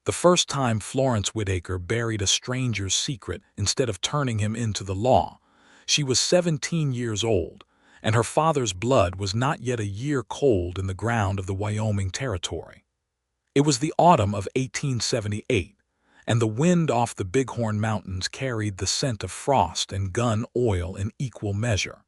The first time Florence Whitaker buried a stranger's secret instead of turning him into the law. She was 17 years old, and her father's blood was not yet a year cold in the ground of the Wyoming Territory. It was the autumn of 1878, and the wind off the Bighorn Mountains carried the scent of frost and gun oil in equal measure.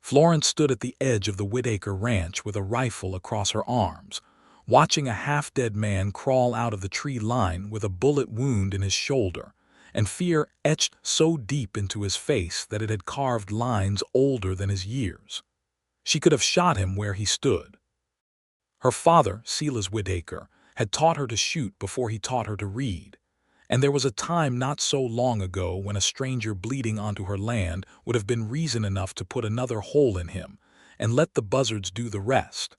Florence stood at the edge of the Whitaker ranch with a rifle across her arms, watching a half-dead man crawl out of the tree line with a bullet wound in his shoulder, and fear etched so deep into his face that it had carved lines older than his years. She could have shot him where he stood. Her father, Silas Whitaker, had taught her to shoot before he taught her to read, and there was a time not so long ago when a stranger bleeding onto her land would have been reason enough to put another hole in him and let the buzzards do the rest.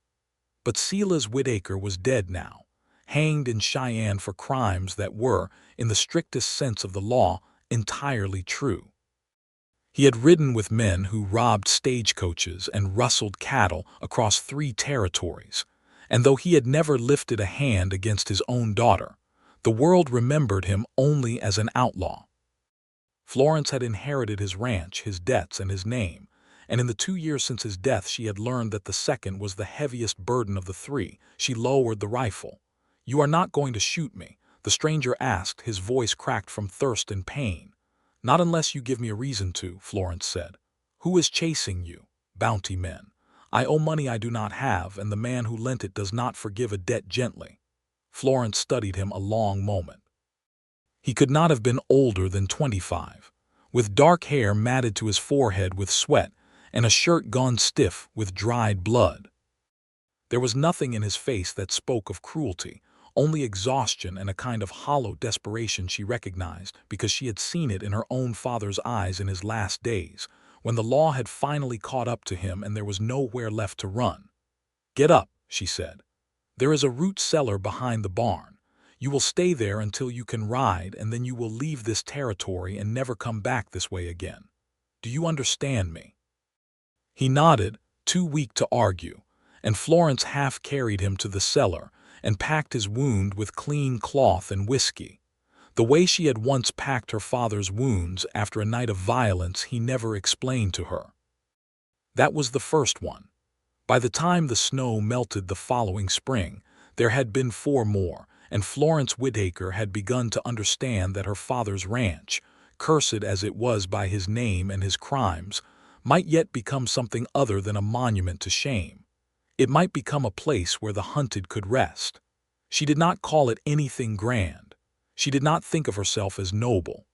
But Silas Whitaker was dead now, hanged in Cheyenne for crimes that were, in the strictest sense of the law, entirely true. He had ridden with men who robbed stagecoaches and rustled cattle across 3 territories, and though he had never lifted a hand against his own daughter, the world remembered him only as an outlaw. Florence had inherited his ranch, his debts, and his name, and in the 2 years since his death she had learned that the second was the heaviest burden of the 3. She lowered the rifle. "You are not going to shoot me?" the stranger asked, his voice cracked from thirst and pain. "Not unless you give me a reason to," Florence said. "Who is chasing you?" "Bounty men. I owe money I do not have, and the man who lent it does not forgive a debt gently." Florence studied him a long moment. He could not have been older than 25, with dark hair matted to his forehead with sweat, and a shirt gone stiff with dried blood. There was nothing in his face that spoke of cruelty, only exhaustion and a kind of hollow desperation she recognized because she had seen it in her own father's eyes in his last days, when the law had finally caught up to him and there was nowhere left to run. "Get up," she said. "There is a root cellar behind the barn. You will stay there until you can ride, and then you will leave this territory and never come back this way again. Do you understand me?" He nodded, too weak to argue, and Florence half carried him to the cellar and packed his wound with clean cloth and whiskey, the way she had once packed her father's wounds after a night of violence he never explained to her. That was the first one. By the time the snow melted the following spring, there had been 4 more, and Florence Whitaker had begun to understand that her father's ranch, cursed as it was by his name and his crimes, might yet become something other than a monument to shame. It might become a place where the hunted could rest. She did not call it anything grand. She did not think of herself as noble.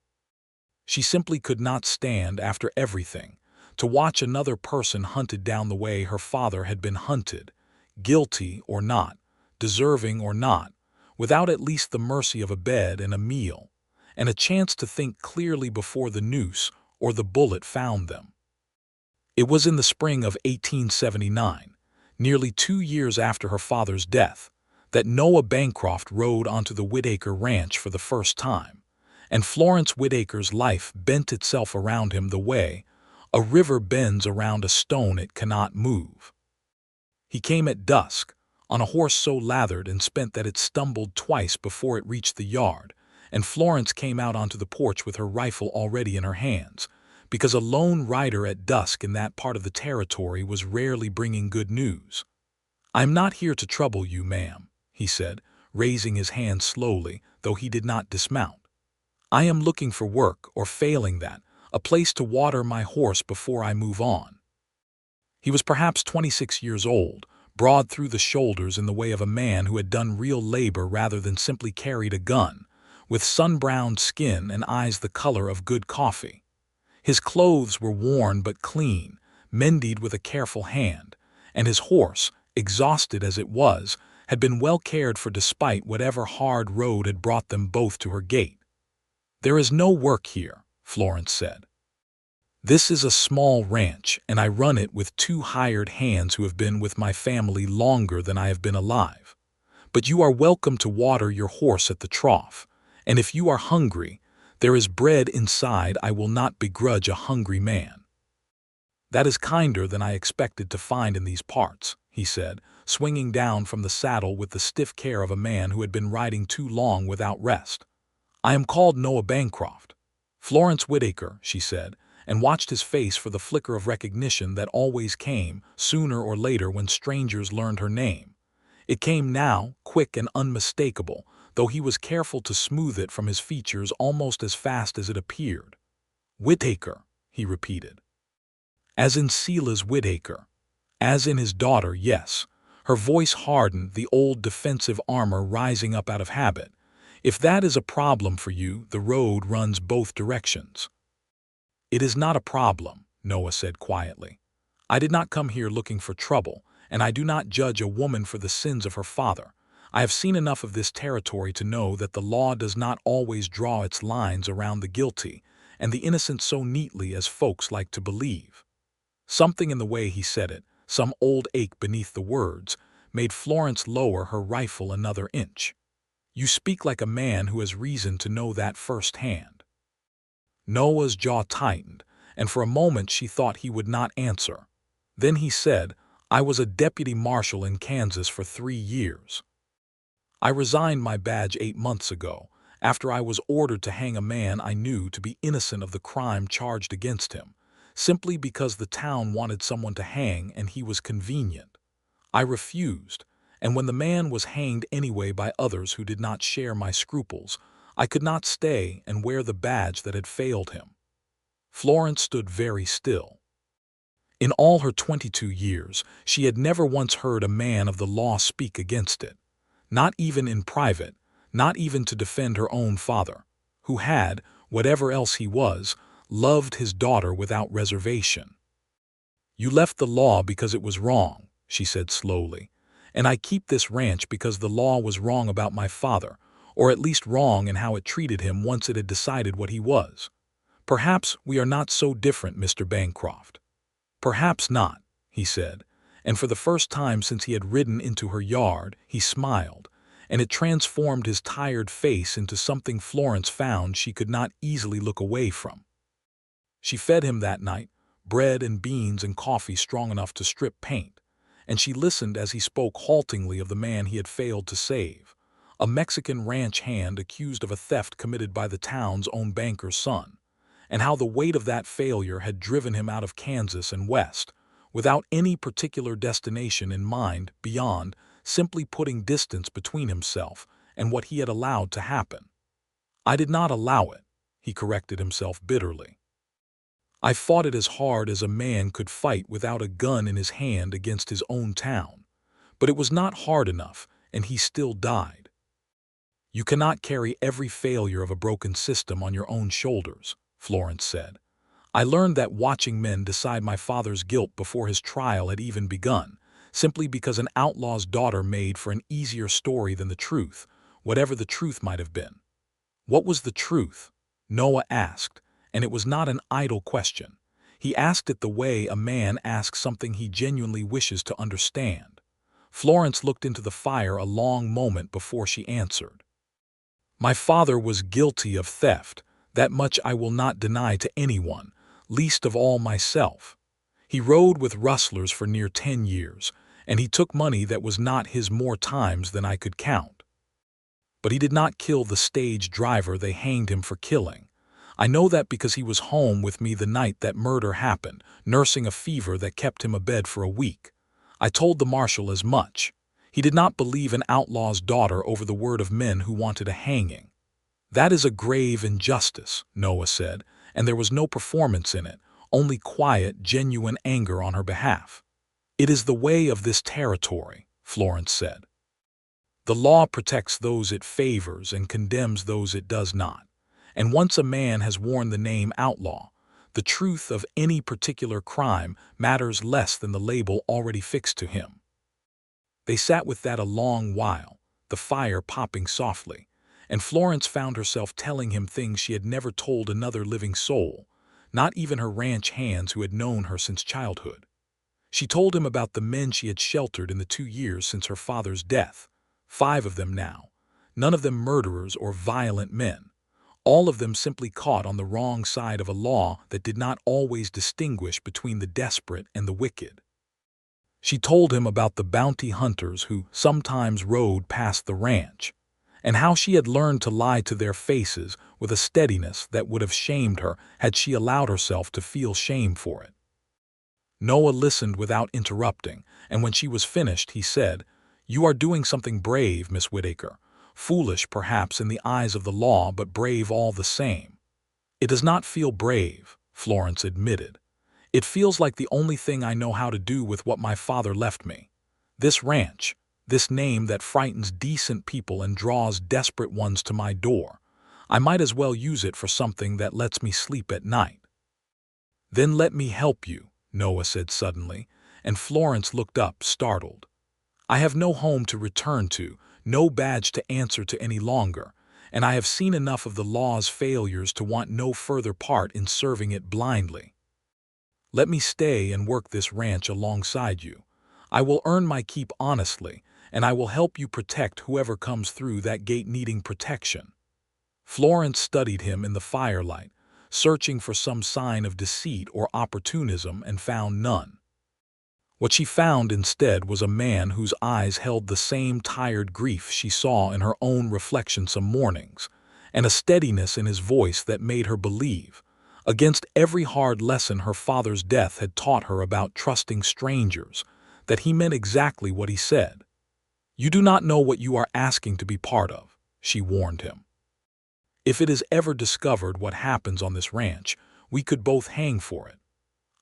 She simply could not stand, after everything, to watch another person hunted down the way her father had been hunted, guilty or not, deserving or not, without at least the mercy of a bed and a meal, and a chance to think clearly before the noose or the bullet found them. It was in the spring of 1879, nearly 2 years after her father's death, that Noah Bancroft rode onto the Whitaker ranch for the first time, and Florence Whitaker's life bent itself around him the way a river bends around a stone it cannot move. He came at dusk, on a horse so lathered and spent that it stumbled twice before it reached the yard, and Florence came out onto the porch with her rifle already in her hands, because a lone rider at dusk in that part of the territory was rarely bringing good news. "I'm not here to trouble you, ma'am," he said, raising his hand slowly, though he did not dismount. "I am looking for work, or failing that, a place to water my horse before I move on." He was perhaps 26 years old, broad through the shoulders in the way of a man who had done real labor rather than simply carried a gun, with sun-browned skin and eyes the color of good coffee. His clothes were worn but clean, mended with a careful hand, and his horse, exhausted as it was, had been well cared for despite whatever hard road had brought them both to her gate. "There is no work here," Florence said. "This is a small ranch, and I run it with 2 hired hands who have been with my family longer than I have been alive. But you are welcome to water your horse at the trough, and if you are hungry, there is bread inside. I will not begrudge a hungry man." "That is kinder than I expected to find in these parts," he said, swinging down from the saddle with the stiff care of a man who had been riding too long without rest. "I am called Noah Bancroft. Florence Whitaker," she said, and watched his face for the flicker of recognition that always came, sooner or later, when strangers learned her name. It came now, quick and unmistakable, though he was careful to smooth it from his features almost as fast as it appeared. "Whitaker," he repeated. "As in Sela's Whitaker. As in his daughter, yes." Her voice hardened, the old defensive armor rising up out of habit. "If that is a problem for you, the road runs both directions." "It is not a problem," Noah said quietly. "I did not come here looking for trouble, and I do not judge a woman for the sins of her father. I have seen enough of this territory to know that the law does not always draw its lines around the guilty and the innocent so neatly as folks like to believe." Something in the way he said it, some old ache beneath the words, made Florence lower her rifle another inch. "You speak like a man who has reason to know that firsthand." Noah's jaw tightened, and for a moment she thought he would not answer. Then he said, "I was a deputy marshal in Kansas for 3 years. I resigned my badge 8 months ago, after I was ordered to hang a man I knew to be innocent of the crime charged against him, simply because the town wanted someone to hang and he was convenient. I refused, and when the man was hanged anyway by others who did not share my scruples, I could not stay and wear the badge that had failed him." Florence stood very still. In all her 22 years, she had never once heard a man of the law speak against it. Not even in private, not even to defend her own father, who had, whatever else he was, loved his daughter without reservation. "You left the law because it was wrong," she said slowly, "and I keep this ranch because the law was wrong about my father, or at least wrong in how it treated him once it had decided what he was. Perhaps we are not so different, Mr. Bancroft." "Perhaps not," he said, and for the first time since he had ridden into her yard, he smiled, and it transformed his tired face into something Florence found she could not easily look away from. She fed him that night, bread and beans and coffee strong enough to strip paint, and she listened as he spoke haltingly of the man he had failed to save, a Mexican ranch hand accused of a theft committed by the town's own banker's son, and how the weight of that failure had driven him out of Kansas and west, without any particular destination in mind beyond simply putting distance between himself and what he had allowed to happen. "I did not allow it," he corrected himself bitterly. "I fought it as hard as a man could fight without a gun in his hand against his own town. But it was not hard enough, and he still died." "You cannot carry every failure of a broken system on your own shoulders," Florence said. "I learned that watching men decide my father's guilt before his trial had even begun, simply because an outlaw's daughter made for an easier story than the truth, whatever the truth might have been." "What was the truth?" Noah asked, and it was not an idle question. He asked it the way a man asks something he genuinely wishes to understand. Florence looked into the fire a long moment before she answered. "My father was guilty of theft. That much I will not deny to anyone, least of all myself. He rode with rustlers for near 10 years, and he took money that was not his more times than I could count. But he did not kill the stage driver they hanged him for killing. I know that because he was home with me the night that murder happened, nursing a fever that kept him abed for a week. I told the marshal as much. He did not believe an outlaw's daughter over the word of men who wanted a hanging." "That is a grave injustice," Noah said, and there was no performance in it, only quiet, genuine anger on her behalf. "It is the way of this territory," Florence said. "The law protects those it favors and condemns those it does not. And once a man has worn the name outlaw, the truth of any particular crime matters less than the label already fixed to him." They sat with that a long while, the fire popping softly, and Florence found herself telling him things she had never told another living soul, not even her ranch hands who had known her since childhood. She told him about the men she had sheltered in the 2 years since her father's death, 5 of them now, none of them murderers or violent men. All of them simply caught on the wrong side of a law that did not always distinguish between the desperate and the wicked. She told him about the bounty hunters who sometimes rode past the ranch, and how she had learned to lie to their faces with a steadiness that would have shamed her had she allowed herself to feel shame for it. Noah listened without interrupting, and when she was finished, he said, "You are doing something brave, Miss Whitaker. Foolish, perhaps, in the eyes of the law, but brave all the same." "It does not feel brave," Florence admitted. "It feels like the only thing I know how to do with what my father left me. This ranch, this name that frightens decent people and draws desperate ones to my door. I might as well use it for something that lets me sleep at night." "Then let me help you," Noah said suddenly, and Florence looked up, startled. "I have no home to return to, no badge to answer to any longer, and I have seen enough of the law's failures to want no further part in serving it blindly. Let me stay and work this ranch alongside you. I will earn my keep honestly, and I will help you protect whoever comes through that gate needing protection." Florence studied him in the firelight, searching for some sign of deceit or opportunism, and found none. What she found instead was a man whose eyes held the same tired grief she saw in her own reflection some mornings, and a steadiness in his voice that made her believe, against every hard lesson her father's death had taught her about trusting strangers, that he meant exactly what he said. "You do not know what you are asking to be part of," she warned him. "If it is ever discovered what happens on this ranch, we could both hang for it."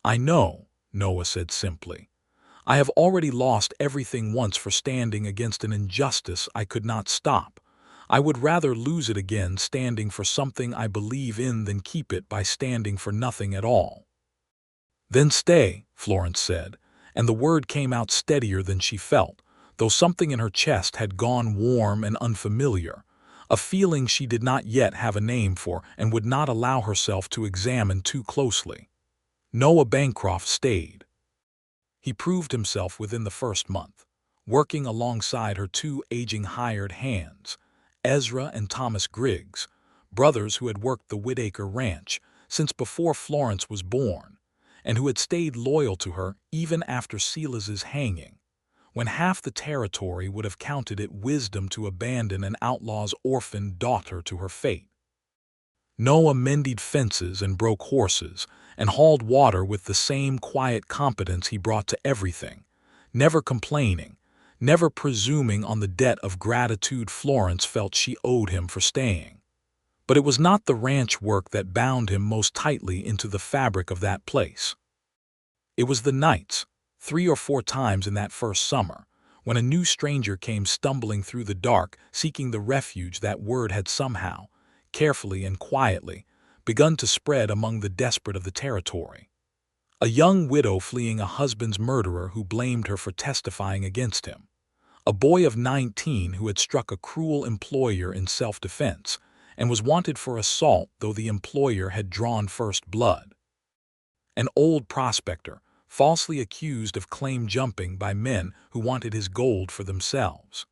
"I know," Noah said simply. "I have already lost everything once for standing against an injustice I could not stop. I would rather lose it again standing for something I believe in than keep it by standing for nothing at all." "Then stay," Florence said, and the word came out steadier than she felt, though something in her chest had gone warm and unfamiliar, a feeling she did not yet have a name for and would not allow herself to examine too closely. Noah Bancroft stayed. He proved himself within the first month, working alongside her two aging hired hands, Ezra and Thomas Griggs, brothers who had worked the Whitaker ranch since before Florence was born, and who had stayed loyal to her even after Silas's hanging, when half the territory would have counted it wisdom to abandon an outlaw's orphaned daughter to her fate. Noah mended fences and broke horses, and hauled water with the same quiet competence he brought to everything, never complaining, never presuming on the debt of gratitude Florence felt she owed him for staying. But it was not the ranch work that bound him most tightly into the fabric of that place. It was the nights, 3 or 4 times in that first summer, when a new stranger came stumbling through the dark, seeking the refuge that word had somehow, carefully and quietly, begun to spread among the desperate of the territory. A young widow fleeing a husband's murderer who blamed her for testifying against him. A boy of 19 who had struck a cruel employer in self-defense and was wanted for assault though the employer had drawn first blood. An old prospector, falsely accused of claim jumping by men who wanted his gold for themselves.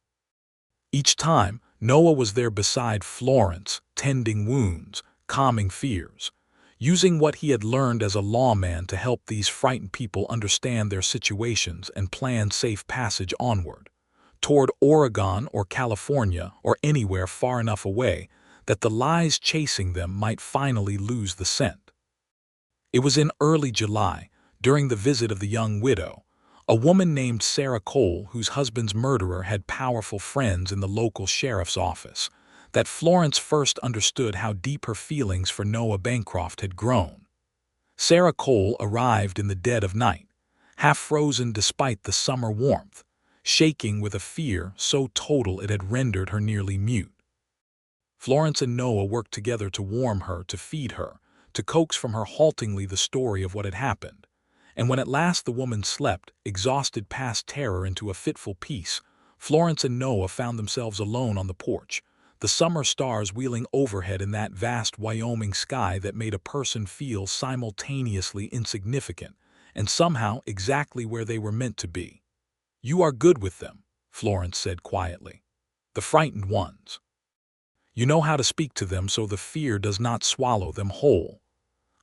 Each time, Noah was there beside Florence, tending wounds, calming fears, using what he had learned as a lawman to help these frightened people understand their situations and plan safe passage onward, toward Oregon or California or anywhere far enough away that the lies chasing them might finally lose the scent. It was in early July, during the visit of the young widow, a woman named Sarah Cole, whose husband's murderer had powerful friends in the local sheriff's office, that Florence first understood how deep her feelings for Noah Bancroft had grown. Sarah Cole arrived in the dead of night, half frozen despite the summer warmth, shaking with a fear so total it had rendered her nearly mute. Florence and Noah worked together to warm her, to feed her, to coax from her haltingly the story of what had happened. And when at last the woman slept, exhausted past terror into a fitful peace, Florence and Noah found themselves alone on the porch, the summer stars wheeling overhead in that vast Wyoming sky that made a person feel simultaneously insignificant and somehow exactly where they were meant to be. "You are good with them," Florence said quietly. "The frightened ones. You know how to speak to them so the fear does not swallow them whole.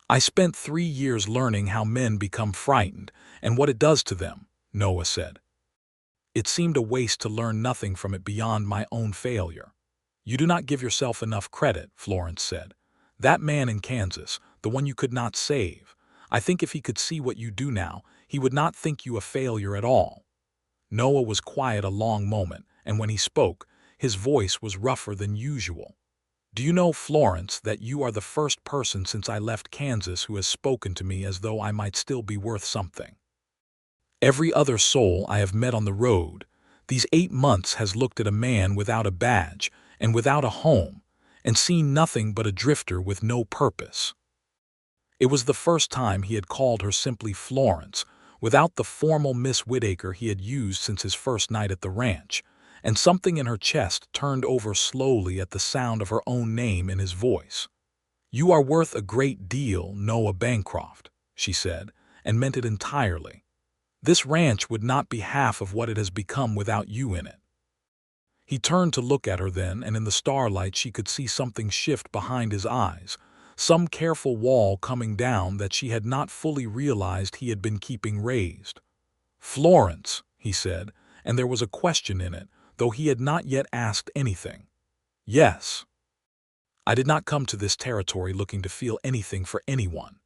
I spent 3 years learning how men become frightened and what it does to them," Noah said. It seemed a waste to learn nothing from it beyond my own failure. You do not give yourself enough credit, Florence said. That man in Kansas, the one you could not save, I think if he could see what you do now, he would not think you a failure at all. Noah was quiet a long moment, and when he spoke, his voice was rougher than usual. Do you know, Florence, that you are the first person since I left Kansas who has spoken to me as though I might still be worth something? Every other soul I have met on the road, these 8 months, has looked at a man without a badge and without a home, and seen nothing but a drifter with no purpose. It was the first time he had called her simply Florence, without the formal Miss Whitaker he had used since his first night at the ranch, and something in her chest turned over slowly at the sound of her own name in his voice. "You are worth a great deal, Noah Bancroft," she said, and meant it entirely. "This ranch would not be half of what it has become without you in it." He turned to look at her then, and in the starlight she could see something shift behind his eyes, some careful wall coming down that she had not fully realized he had been keeping raised. "Florence," he said, and there was a question in it, though he had not yet asked anything. "Yes. I did not come to this territory looking to feel anything for anyone.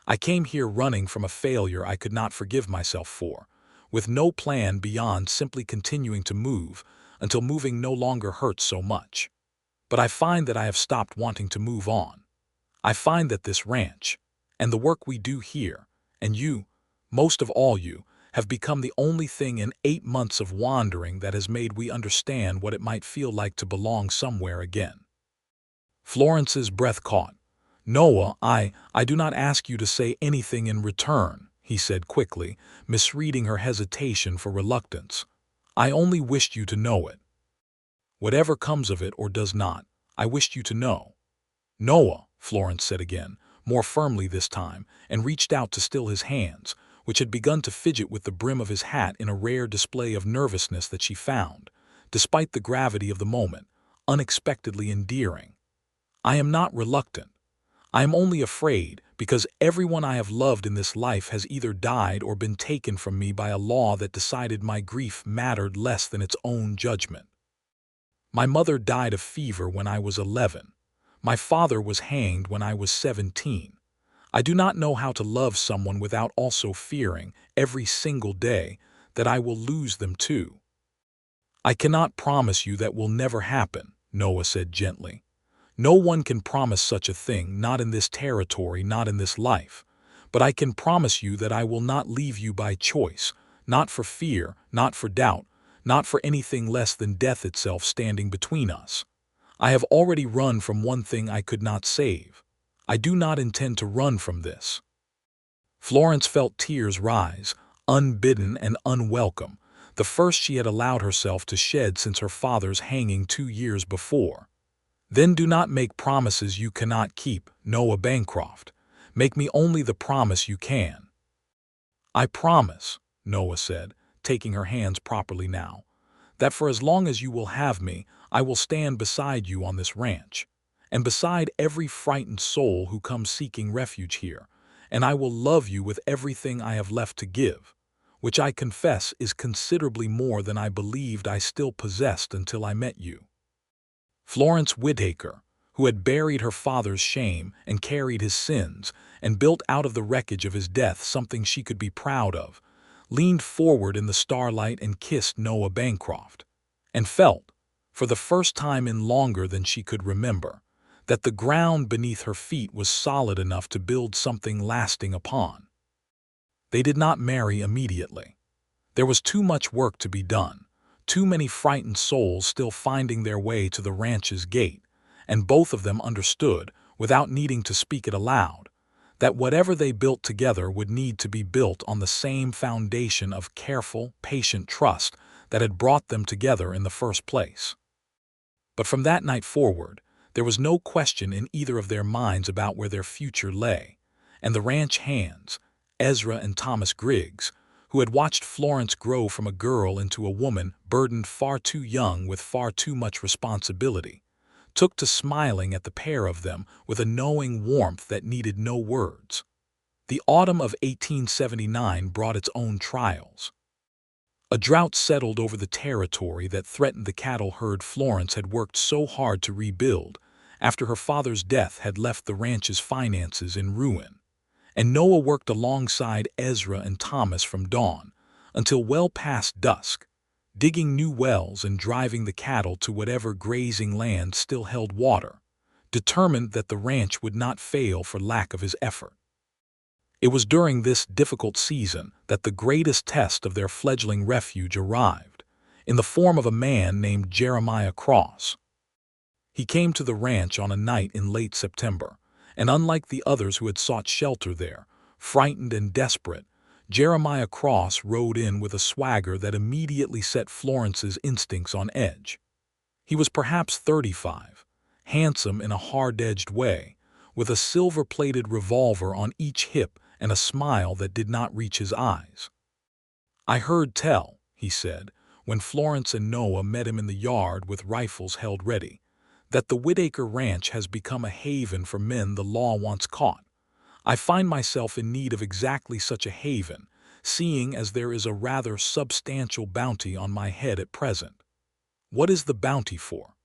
I came here running from a failure I could not forgive myself for, with no plan beyond simply continuing to move until moving no longer hurts so much. But I find that I have stopped wanting to move on. I find that this ranch, and the work we do here, and you, most of all you, have become the only thing in 8 months of wandering that has made we understand what it might feel like to belong somewhere again." Florence's breath caught. "Noah, I do not ask you to say anything in return," he said quickly, misreading her hesitation for reluctance. "I only wished you to know it. Whatever comes of it or does not, I wished you to know." "Noah," Florence said again, more firmly this time, and reached out to still his hands, which had begun to fidget with the brim of his hat in a rare display of nervousness that she found, despite the gravity of the moment, unexpectedly endearing. "I am not reluctant. I am only afraid because everyone I have loved in this life has either died or been taken from me by a law that decided my grief mattered less than its own judgment. My mother died of fever when I was 11. My father was hanged when I was 17. I do not know how to love someone without also fearing, every single day, that I will lose them too." "I cannot promise you that will never happen," Noah said gently. "No one can promise such a thing, not in this territory, not in this life. But I can promise you that I will not leave you by choice, not for fear, not for doubt, not for anything less than death itself standing between us. I have already run from one thing I could not save. I do not intend to run from this." Florence felt tears rise, unbidden and unwelcome, the first she had allowed herself to shed since her father's hanging 2 years before. "Then do not make promises you cannot keep, Noah Bancroft. Make me only the promise you can." "I promise," Noah said, taking her hands properly now, "that for as long as you will have me, I will stand beside you on this ranch, and beside every frightened soul who comes seeking refuge here, and I will love you with everything I have left to give, which I confess is considerably more than I believed I still possessed until I met you." Florence Whitaker, who had buried her father's shame and carried his sins and built out of the wreckage of his death something she could be proud of, leaned forward in the starlight and kissed Noah Bancroft, and felt, for the first time in longer than she could remember, that the ground beneath her feet was solid enough to build something lasting upon. They did not marry immediately. There was too much work to be done, too many frightened souls still finding their way to the ranch's gate, and both of them understood, without needing to speak it aloud, that whatever they built together would need to be built on the same foundation of careful, patient trust that had brought them together in the first place. But from that night forward, there was no question in either of their minds about where their future lay, and the ranch hands, Ezra and Thomas Griggs, who had watched Florence grow from a girl into a woman burdened far too young with far too much responsibility, took to smiling at the pair of them with a knowing warmth that needed no words. The autumn of 1879 brought its own trials. A drought settled over the territory that threatened the cattle herd Florence had worked so hard to rebuild after her father's death had left the ranch's finances in ruin. And Noah worked alongside Ezra and Thomas from dawn until well past dusk, digging new wells and driving the cattle to whatever grazing land still held water, determined that the ranch would not fail for lack of his effort. It was during this difficult season that the greatest test of their fledgling refuge arrived, in the form of a man named Jeremiah Cross. He came to the ranch on a night in late September, and unlike the others who had sought shelter there, frightened and desperate, Jeremiah Cross rode in with a swagger that immediately set Florence's instincts on edge. He was perhaps 35, handsome in a hard-edged way, with a silver-plated revolver on each hip and a smile that did not reach his eyes. "I heard tell," he said, when Florence and Noah met him in the yard with rifles held ready, "that the Whitaker Ranch has become a haven for men the law wants caught. I find myself in need of exactly such a haven, seeing as there is a rather substantial bounty on my head at present." "What is the bounty for?"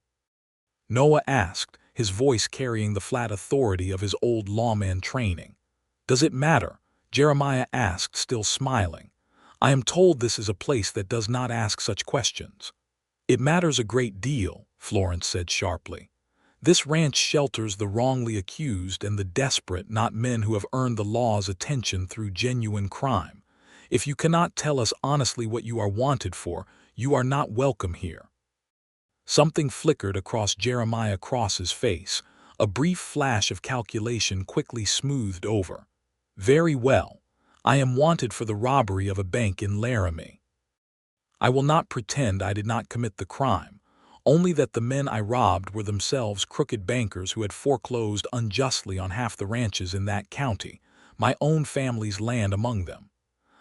Noah asked, his voice carrying the flat authority of his old lawman training. "Does it matter?" Jeremiah asked, still smiling. "I am told this is a place that does not ask such questions." "It matters a great deal," Florence said sharply. "This ranch shelters the wrongly accused and the desperate, not men who have earned the law's attention through genuine crime. If you cannot tell us honestly what you are wanted for, you are not welcome here." Something flickered across Jeremiah Cross's face, a brief flash of calculation quickly smoothed over. "Very well. I am wanted for the robbery of a bank in Laramie. I will not pretend I did not commit the crime, only that the men I robbed were themselves crooked bankers who had foreclosed unjustly on half the ranches in that county, my own family's land among them.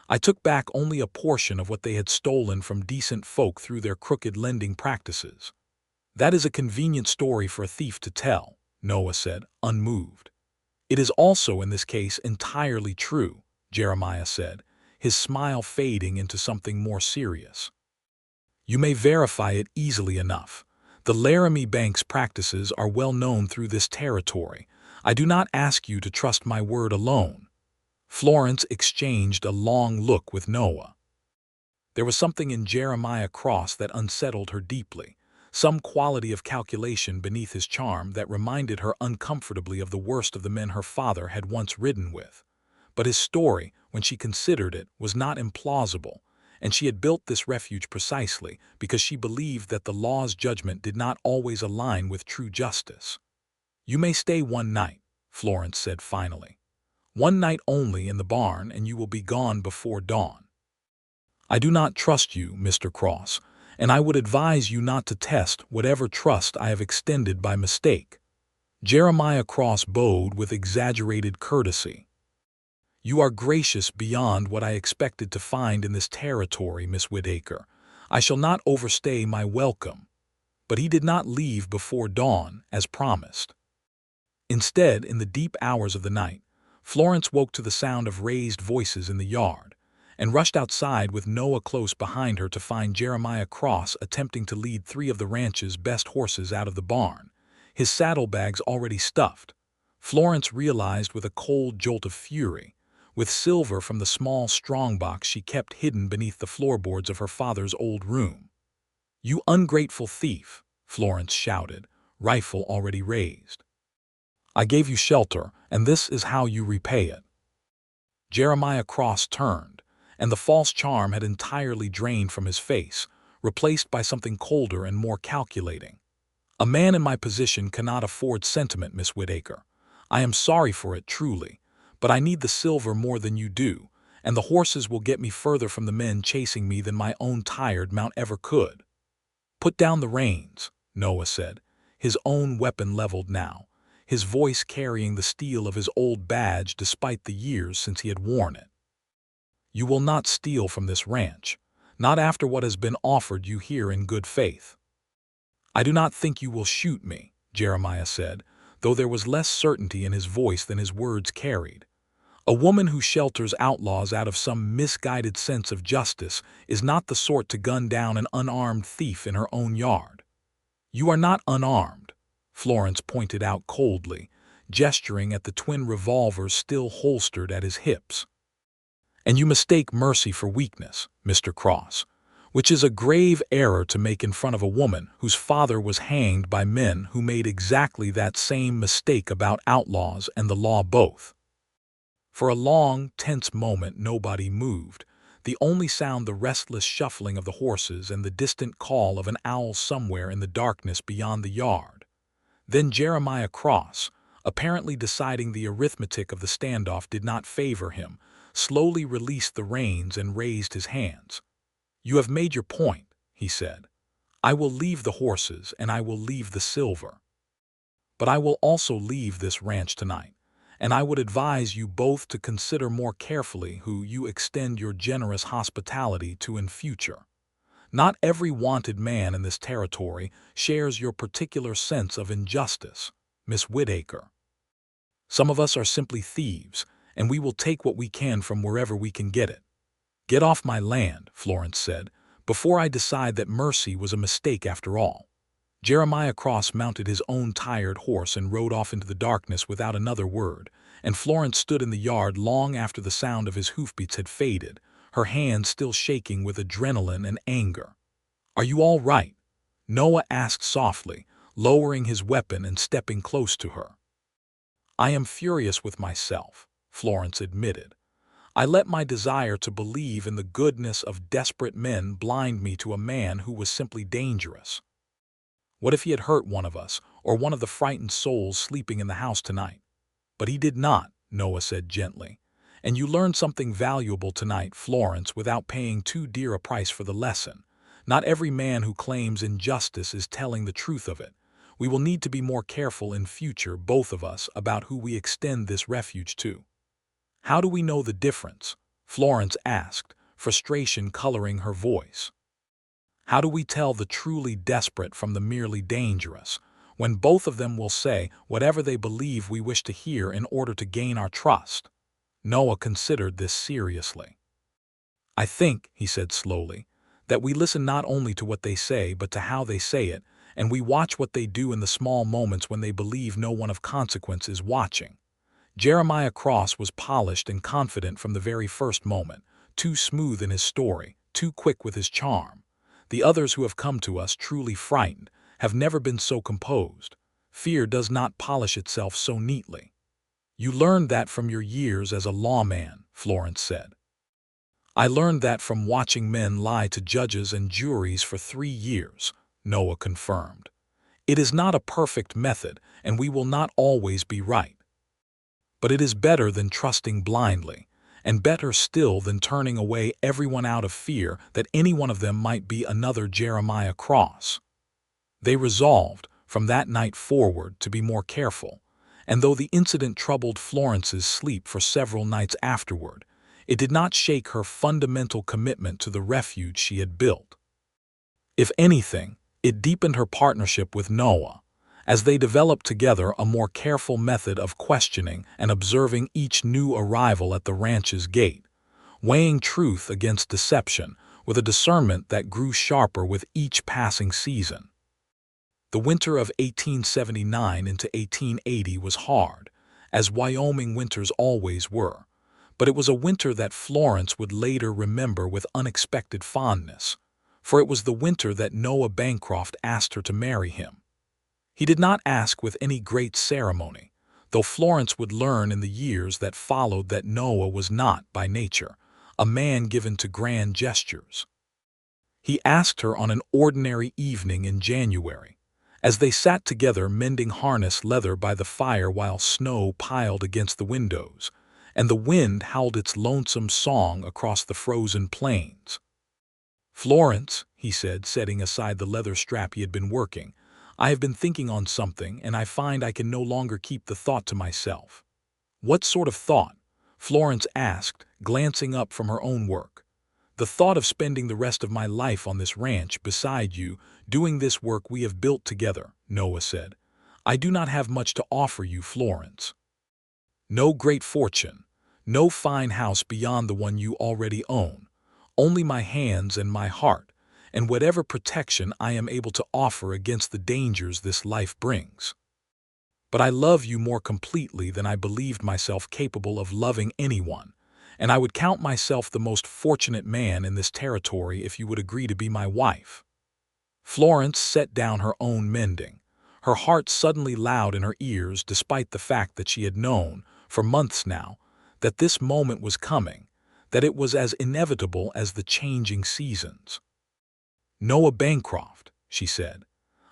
I took back only a portion of what they had stolen from decent folk through their crooked lending practices." "That is a convenient story for a thief to tell," Noah said, unmoved. "It is also in this case entirely true," Jeremiah said, his smile fading into something more serious. "You may verify it easily enough. The Laramie Bank's practices are well known through this territory. I do not ask you to trust my word alone." Florence exchanged a long look with Noah. There was something in Jeremiah Cross that unsettled her deeply, some quality of calculation beneath his charm that reminded her uncomfortably of the worst of the men her father had once ridden with. But his story, when she considered it, was not implausible, and she had built this refuge precisely because she believed that the law's judgment did not always align with true justice. "You may stay one night," Florence said finally. "One night only in the barn, and you will be gone before dawn. I do not trust you, Mr. Cross, and I would advise you not to test whatever trust I have extended by mistake." Jeremiah Cross bowed with exaggerated courtesy. "You are gracious beyond what I expected to find in this territory, Miss Whitaker. I shall not overstay my welcome." But he did not leave before dawn, as promised. Instead, in the deep hours of the night, Florence woke to the sound of raised voices in the yard, and rushed outside with Noah close behind her to find Jeremiah Cross attempting to lead 3 of the ranch's best horses out of the barn, his saddlebags already stuffed. Florence realized with a cold jolt of fury, with silver from the small strongbox she kept hidden beneath the floorboards of her father's old room. "You ungrateful thief!" Florence shouted, rifle already raised. "I gave you shelter, and this is how you repay it." Jeremiah Cross turned, and the false charm had entirely drained from his face, replaced by something colder and more calculating. "A man in my position cannot afford sentiment, Miss Whitaker. I am sorry for it, truly, but I need the silver more than you do, and the horses will get me further from the men chasing me than my own tired mount ever could." "Put down the reins," Noah said, his own weapon leveled now, his voice carrying the steel of his old badge despite the years since he had worn it. "You will not steal from this ranch, not after what has been offered you here in good faith." "I do not think you will shoot me," Jeremiah said, though there was less certainty in his voice than his words carried. A woman who shelters outlaws out of some misguided sense of justice is not the sort to gun down an unarmed thief in her own yard. You are not unarmed, Florence pointed out coldly, gesturing at the twin revolvers still holstered at his hips. And you mistake mercy for weakness, Mr. Cross, which is a grave error to make in front of a woman whose father was hanged by men who made exactly that same mistake about outlaws and the law both. For a long, tense moment nobody moved, the only sound the restless shuffling of the horses and the distant call of an owl somewhere in the darkness beyond the yard. Then Jeremiah Cross, apparently deciding the arithmetic of the standoff did not favor him, slowly released the reins and raised his hands. "You have made your point," he said. "I will leave the horses and I will leave the silver. But I will also leave this ranch tonight, and I would advise you both to consider more carefully who you extend your generous hospitality to in future. Not every wanted man in this territory shares your particular sense of injustice, Miss Whitaker. Some of us are simply thieves, and we will take what we can from wherever we can get it." "Get off my land," Florence said, "before I decide that mercy was a mistake after all." Jeremiah Cross mounted his own tired horse and rode off into the darkness without another word, and Florence stood in the yard long after the sound of his hoofbeats had faded, her hands still shaking with adrenaline and anger. "Are you all right?" Noah asked softly, lowering his weapon and stepping close to her. "I am furious with myself," Florence admitted. "I let my desire to believe in the goodness of desperate men blind me to a man who was simply dangerous. What if he had hurt one of us, or one of the frightened souls sleeping in the house tonight? But he did not," Noah said gently. "And you learned something valuable tonight, Florence, without paying too dear a price for the lesson. Not every man who claims injustice is telling the truth of it. We will need to be more careful in future, both of us, about who we extend this refuge to." "How do we know the difference?" Florence asked, frustration coloring her voice. "How do we tell the truly desperate from the merely dangerous, when both of them will say whatever they believe we wish to hear in order to gain our trust?" Noah considered this seriously. "I think," he said slowly, "that we listen not only to what they say but to how they say it, and we watch what they do in the small moments when they believe no one of consequence is watching." Jeremiah Cross was polished and confident from the very first moment, too smooth in his story, too quick with his charm. The others who have come to us truly frightened have never been so composed. Fear does not polish itself so neatly. "You learned that from your years as a lawman," Florence said. "I learned that from watching men lie to judges and juries for 3 years, Noah confirmed. "It is not a perfect method, and we will not always be right. But it is better than trusting blindly, and better still than turning away everyone out of fear that any one of them might be another Jeremiah Cross." They resolved, from that night forward, to be more careful, and though the incident troubled Florence's sleep for several nights afterward, it did not shake her fundamental commitment to the refuge she had built. If anything, it deepened her partnership with Noah, as they developed together a more careful method of questioning and observing each new arrival at the ranch's gate, weighing truth against deception with a discernment that grew sharper with each passing season. The winter of 1879 into 1880 was hard, as Wyoming winters always were, but it was a winter that Florence would later remember with unexpected fondness, for it was the winter that Noah Bancroft asked her to marry him. He did not ask with any great ceremony, though Florence would learn in the years that followed that Noah was not, by nature, a man given to grand gestures. He asked her on an ordinary evening in January, as they sat together mending harness leather by the fire while snow piled against the windows, and the wind howled its lonesome song across the frozen plains. "Florence," he said, setting aside the leather strap he had been working, "I have been thinking on something, and I find I can no longer keep the thought to myself." "What sort of thought?" Florence asked, glancing up from her own work. "The thought of spending the rest of my life on this ranch beside you, doing this work we have built together," Noah said. "I do not have much to offer you, Florence. No great fortune, No fine house beyond the one you already own. Only my hands and my heart, and whatever protection I am able to offer against the dangers this life brings. But I love you more completely than I believed myself capable of loving anyone, and I would count myself the most fortunate man in this territory if you would agree to be my wife." Florence set down her own mending, her heart suddenly loud in her ears despite the fact that she had known, for months now, that this moment was coming, that it was as inevitable as the changing seasons. "Noah Bancroft," she said,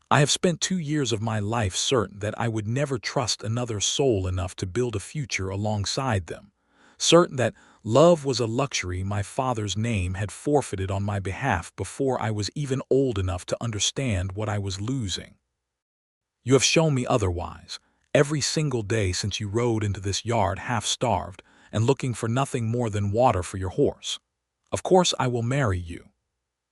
"I have spent 2 years of my life certain that I would never trust another soul enough to build a future alongside them, certain that love was a luxury my father's name had forfeited on my behalf before I was even old enough to understand what I was losing. You have shown me otherwise, every single day since you rode into this yard half-starved and looking for nothing more than water for your horse. Of course I will marry you."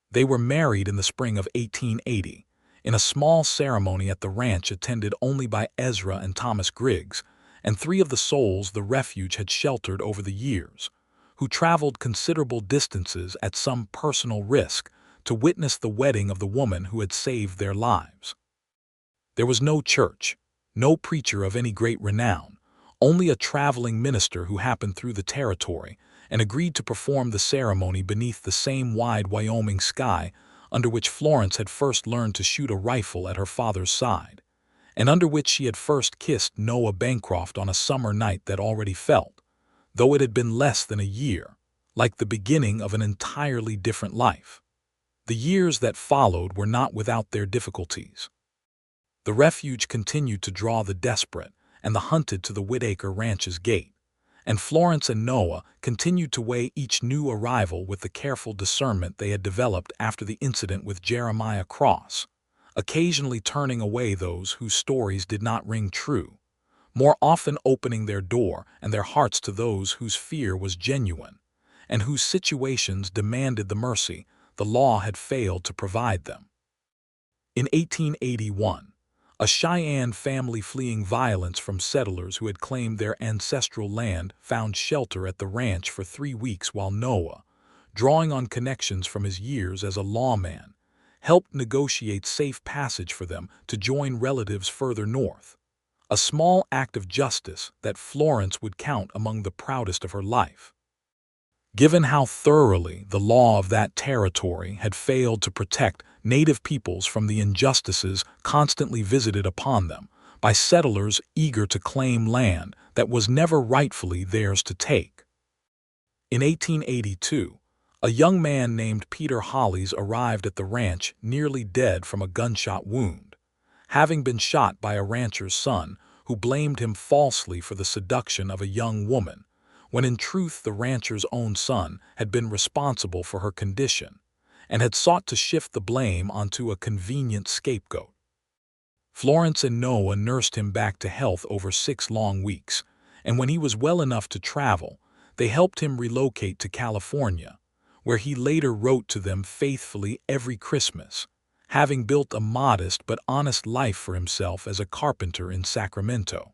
They were married in the spring of 1880, in a small ceremony at the ranch attended only by Ezra and Thomas Griggs, and 3 of the souls the Refuge had sheltered over the years, who traveled considerable distances at some personal risk to witness the wedding of the woman who had saved their lives. There was no church, no preacher of any great renown, only a traveling minister who happened through the territory and agreed to perform the ceremony beneath the same wide Wyoming sky under which Florence had first learned to shoot a rifle at her father's side, and under which she had first kissed Noah Bancroft on a summer night that already felt, though it had been less than a year, like the beginning of an entirely different life. The years that followed were not without their difficulties. The Refuge continued to draw the desperate and the hunted to the Whitaker ranch's gate, and Florence and Noah continued to weigh each new arrival with the careful discernment they had developed after the incident with Jeremiah Cross, occasionally turning away those whose stories did not ring true, more often opening their door and their hearts to those whose fear was genuine, and whose situations demanded the mercy the law had failed to provide them. In 1881, a Cheyenne family fleeing violence from settlers who had claimed their ancestral land found shelter at the ranch for 3 weeks while Noah, drawing on connections from his years as a lawman, helped negotiate safe passage for them to join relatives further north, a small act of justice that Florence would count among the proudest of her life. Given how thoroughly the law of that territory had failed to protect Native peoples from the injustices constantly visited upon them by settlers eager to claim land that was never rightfully theirs to take. In 1882, a young man named Peter Hollies arrived at the ranch nearly dead from a gunshot wound, having been shot by a rancher's son who blamed him falsely for the seduction of a young woman, when in truth the rancher's own son had been responsible for her condition and had sought to shift the blame onto a convenient scapegoat. Florence and Noah nursed him back to health over 6 long weeks, and when he was well enough to travel, they helped him relocate to California, where he later wrote to them faithfully every Christmas, having built a modest but honest life for himself as a carpenter in Sacramento.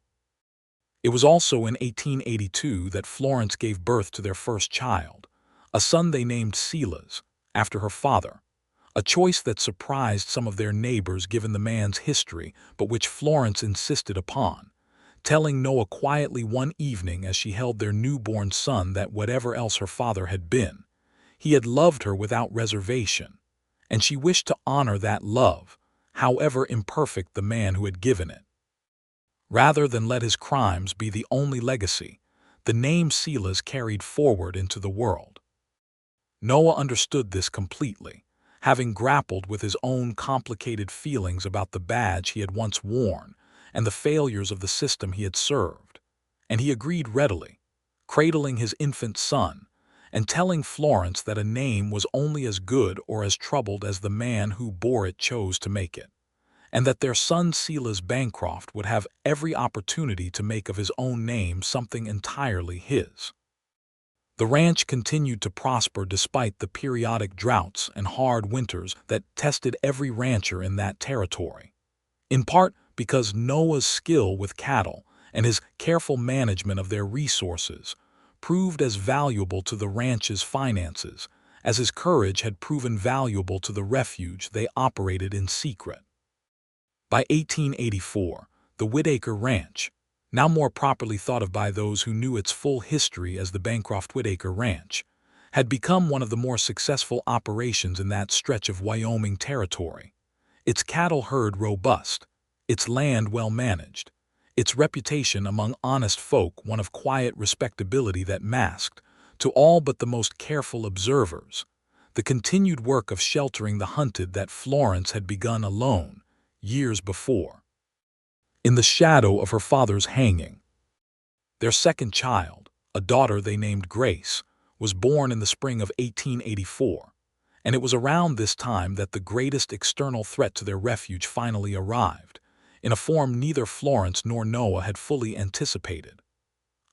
It was also in 1882 that Florence gave birth to their first child, a son they named Silas, after her father, a choice that surprised some of their neighbors given the man's history but which Florence insisted upon, telling Noah quietly one evening as she held their newborn son that whatever else her father had been, he had loved her without reservation, and she wished to honor that love, however imperfect the man who had given it. Rather than let his crimes be the only legacy the name Silas carried forward into the world. Noah understood this completely, having grappled with his own complicated feelings about the badge he had once worn and the failures of the system he had served, and he agreed readily, cradling his infant son and telling Florence that a name was only as good or as troubled as the man who bore it chose to make it, and that their son Silas Bancroft would have every opportunity to make of his own name something entirely his. The ranch continued to prosper despite the periodic droughts and hard winters that tested every rancher in that territory, in part because Noah's skill with cattle and his careful management of their resources proved as valuable to the ranch's finances as his courage had proven valuable to the refuge they operated in secret. By 1884, the Whitaker Ranch, now more properly thought of by those who knew its full history as the Bancroft Whitaker Ranch, had become one of the more successful operations in that stretch of Wyoming territory. Its cattle herd robust, its land well managed, its reputation among honest folk one of quiet respectability that masked, to all but the most careful observers, the continued work of sheltering the hunted that Florence had begun alone, years before. In the shadow of her father's hanging, their second child, a daughter they named Grace, was born in the spring of 1884, and it was around this time that the greatest external threat to their refuge finally arrived, in a form neither Florence nor Noah had fully anticipated.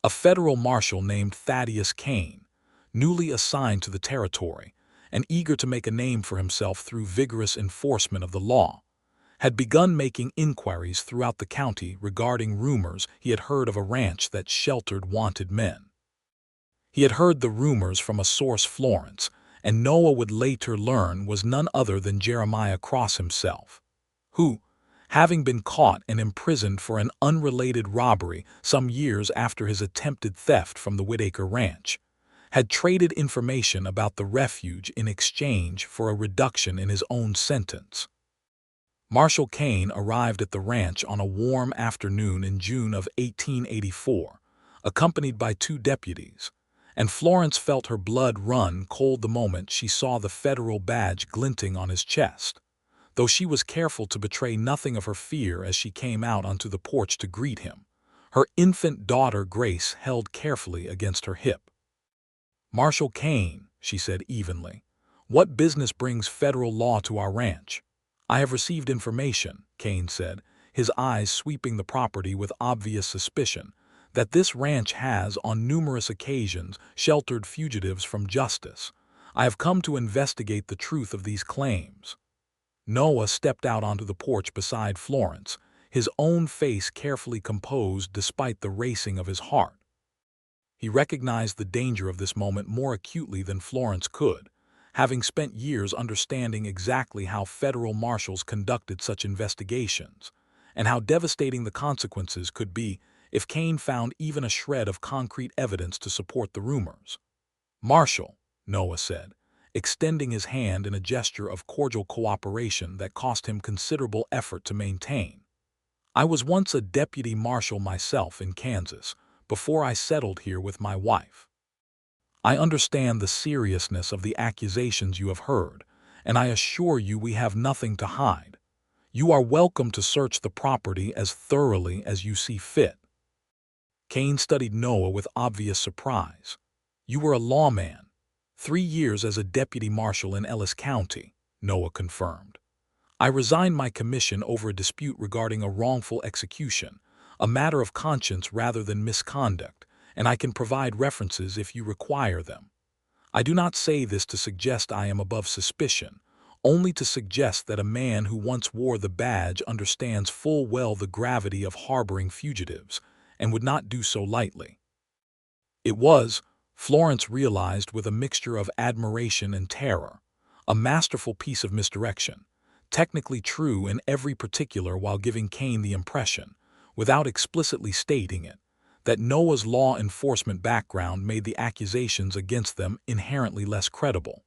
A federal marshal named Thaddeus Kane, newly assigned to the territory and eager to make a name for himself through vigorous enforcement of the law, had begun making inquiries throughout the county regarding rumors he had heard of a ranch that sheltered wanted men. He had heard the rumors from a source Florence, and Noah would later learn was none other than Jeremiah Cross himself, who, having been caught and imprisoned for an unrelated robbery some years after his attempted theft from the Whitaker Ranch, had traded information about the refuge in exchange for a reduction in his own sentence. Marshal Kane arrived at the ranch on a warm afternoon in June of 1884, accompanied by 2 deputies, and Florence felt her blood run cold the moment she saw the federal badge glinting on his chest, though she was careful to betray nothing of her fear as she came out onto the porch to greet him, her infant daughter Grace held carefully against her hip. "Marshal Kane," she said evenly, "what business brings federal law to our ranch?" "I have received information," Kane said, his eyes sweeping the property with obvious suspicion, "that this ranch has, on numerous occasions, sheltered fugitives from justice. I have come to investigate the truth of these claims." Noah stepped out onto the porch beside Florence, his own face carefully composed despite the racing of his heart. He recognized the danger of this moment more acutely than Florence could, having spent years understanding exactly how federal marshals conducted such investigations, and how devastating the consequences could be if Kane found even a shred of concrete evidence to support the rumors. "Marshal," Noah said, extending his hand in a gesture of cordial cooperation that cost him considerable effort to maintain, "I was once a deputy marshal myself in Kansas, before I settled here with my wife. I understand the seriousness of the accusations you have heard, and I assure you we have nothing to hide. You are welcome to search the property as thoroughly as you see fit." Kane studied Noah with obvious surprise. "You were a lawman. 3 years as a deputy marshal in Ellis County," Noah confirmed. "I resigned my commission over a dispute regarding a wrongful execution, a matter of conscience rather than misconduct, and I can provide references if you require them. I do not say this to suggest I am above suspicion, only to suggest that a man who once wore the badge understands full well the gravity of harboring fugitives, and would not do so lightly." It was, Florence realized with a mixture of admiration and terror, a masterful piece of misdirection, technically true in every particular while giving Kane the impression, without explicitly stating it, that Noah's law enforcement background made the accusations against them inherently less credible.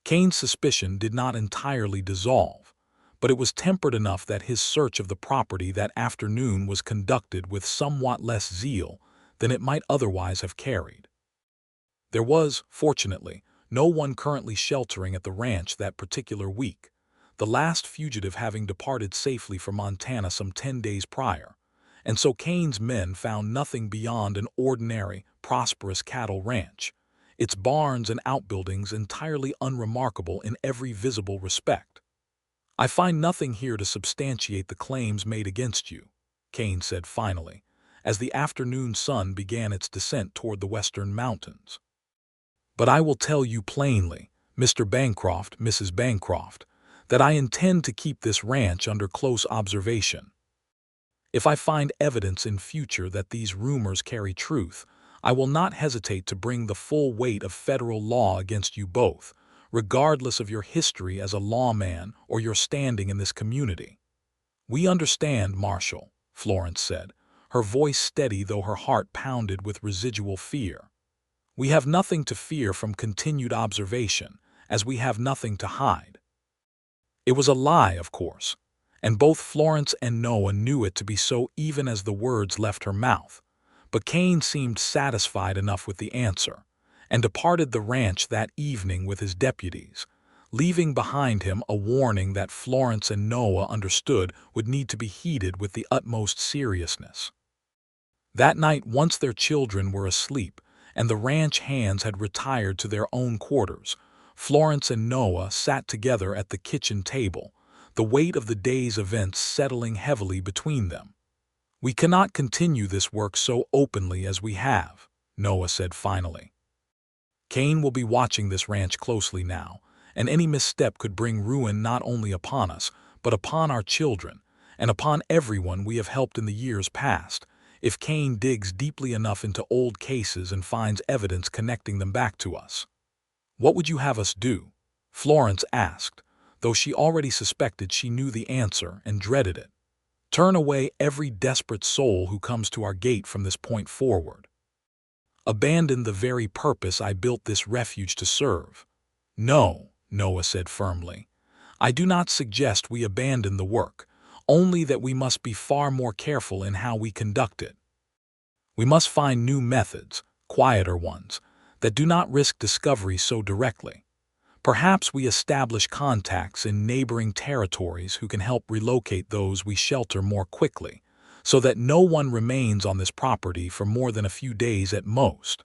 Kane's suspicion did not entirely dissolve, but it was tempered enough that his search of the property that afternoon was conducted with somewhat less zeal than it might otherwise have carried. There was, fortunately, no one currently sheltering at the ranch that particular week, the last fugitive having departed safely for Montana some 10 days prior, and so Kane's men found nothing beyond an ordinary, prosperous cattle ranch, its barns and outbuildings entirely unremarkable in every visible respect. "I find nothing here to substantiate the claims made against you," Kane said finally, as the afternoon sun began its descent toward the western mountains. "But I will tell you plainly, Mr. Bancroft, Mrs. Bancroft, that I intend to keep this ranch under close observation. If I find evidence in future that these rumors carry truth, I will not hesitate to bring the full weight of federal law against you both, regardless of your history as a lawman or your standing in this community." "We understand, Marshal," Florence said, her voice steady though her heart pounded with residual fear. "We have nothing to fear from continued observation, as we have nothing to hide." It was a lie, of course, and both Florence and Noah knew it to be so even as the words left her mouth. But Kane seemed satisfied enough with the answer, and departed the ranch that evening with his deputies, leaving behind him a warning that Florence and Noah understood would need to be heeded with the utmost seriousness. That night, once their children were asleep and the ranch hands had retired to their own quarters, Florence and Noah sat together at the kitchen table, the weight of the day's events settling heavily between them. "We cannot continue this work so openly as we have," Noah said finally. "Kane will be watching this ranch closely now, and any misstep could bring ruin not only upon us, but upon our children, and upon everyone we have helped in the years past, if Kane digs deeply enough into old cases and finds evidence connecting them back to us." "What would you have us do?" Florence asked, though she already suspected she knew the answer and dreaded it. "Turn away every desperate soul who comes to our gate from this point forward. Abandon the very purpose I built this refuge to serve." "No," Noah said firmly. "I do not suggest we abandon the work, only that we must be far more careful in how we conduct it. We must find new methods, quieter ones, that do not risk discovery so directly. Perhaps we establish contacts in neighboring territories who can help relocate those we shelter more quickly, so that no one remains on this property for more than a few days at most.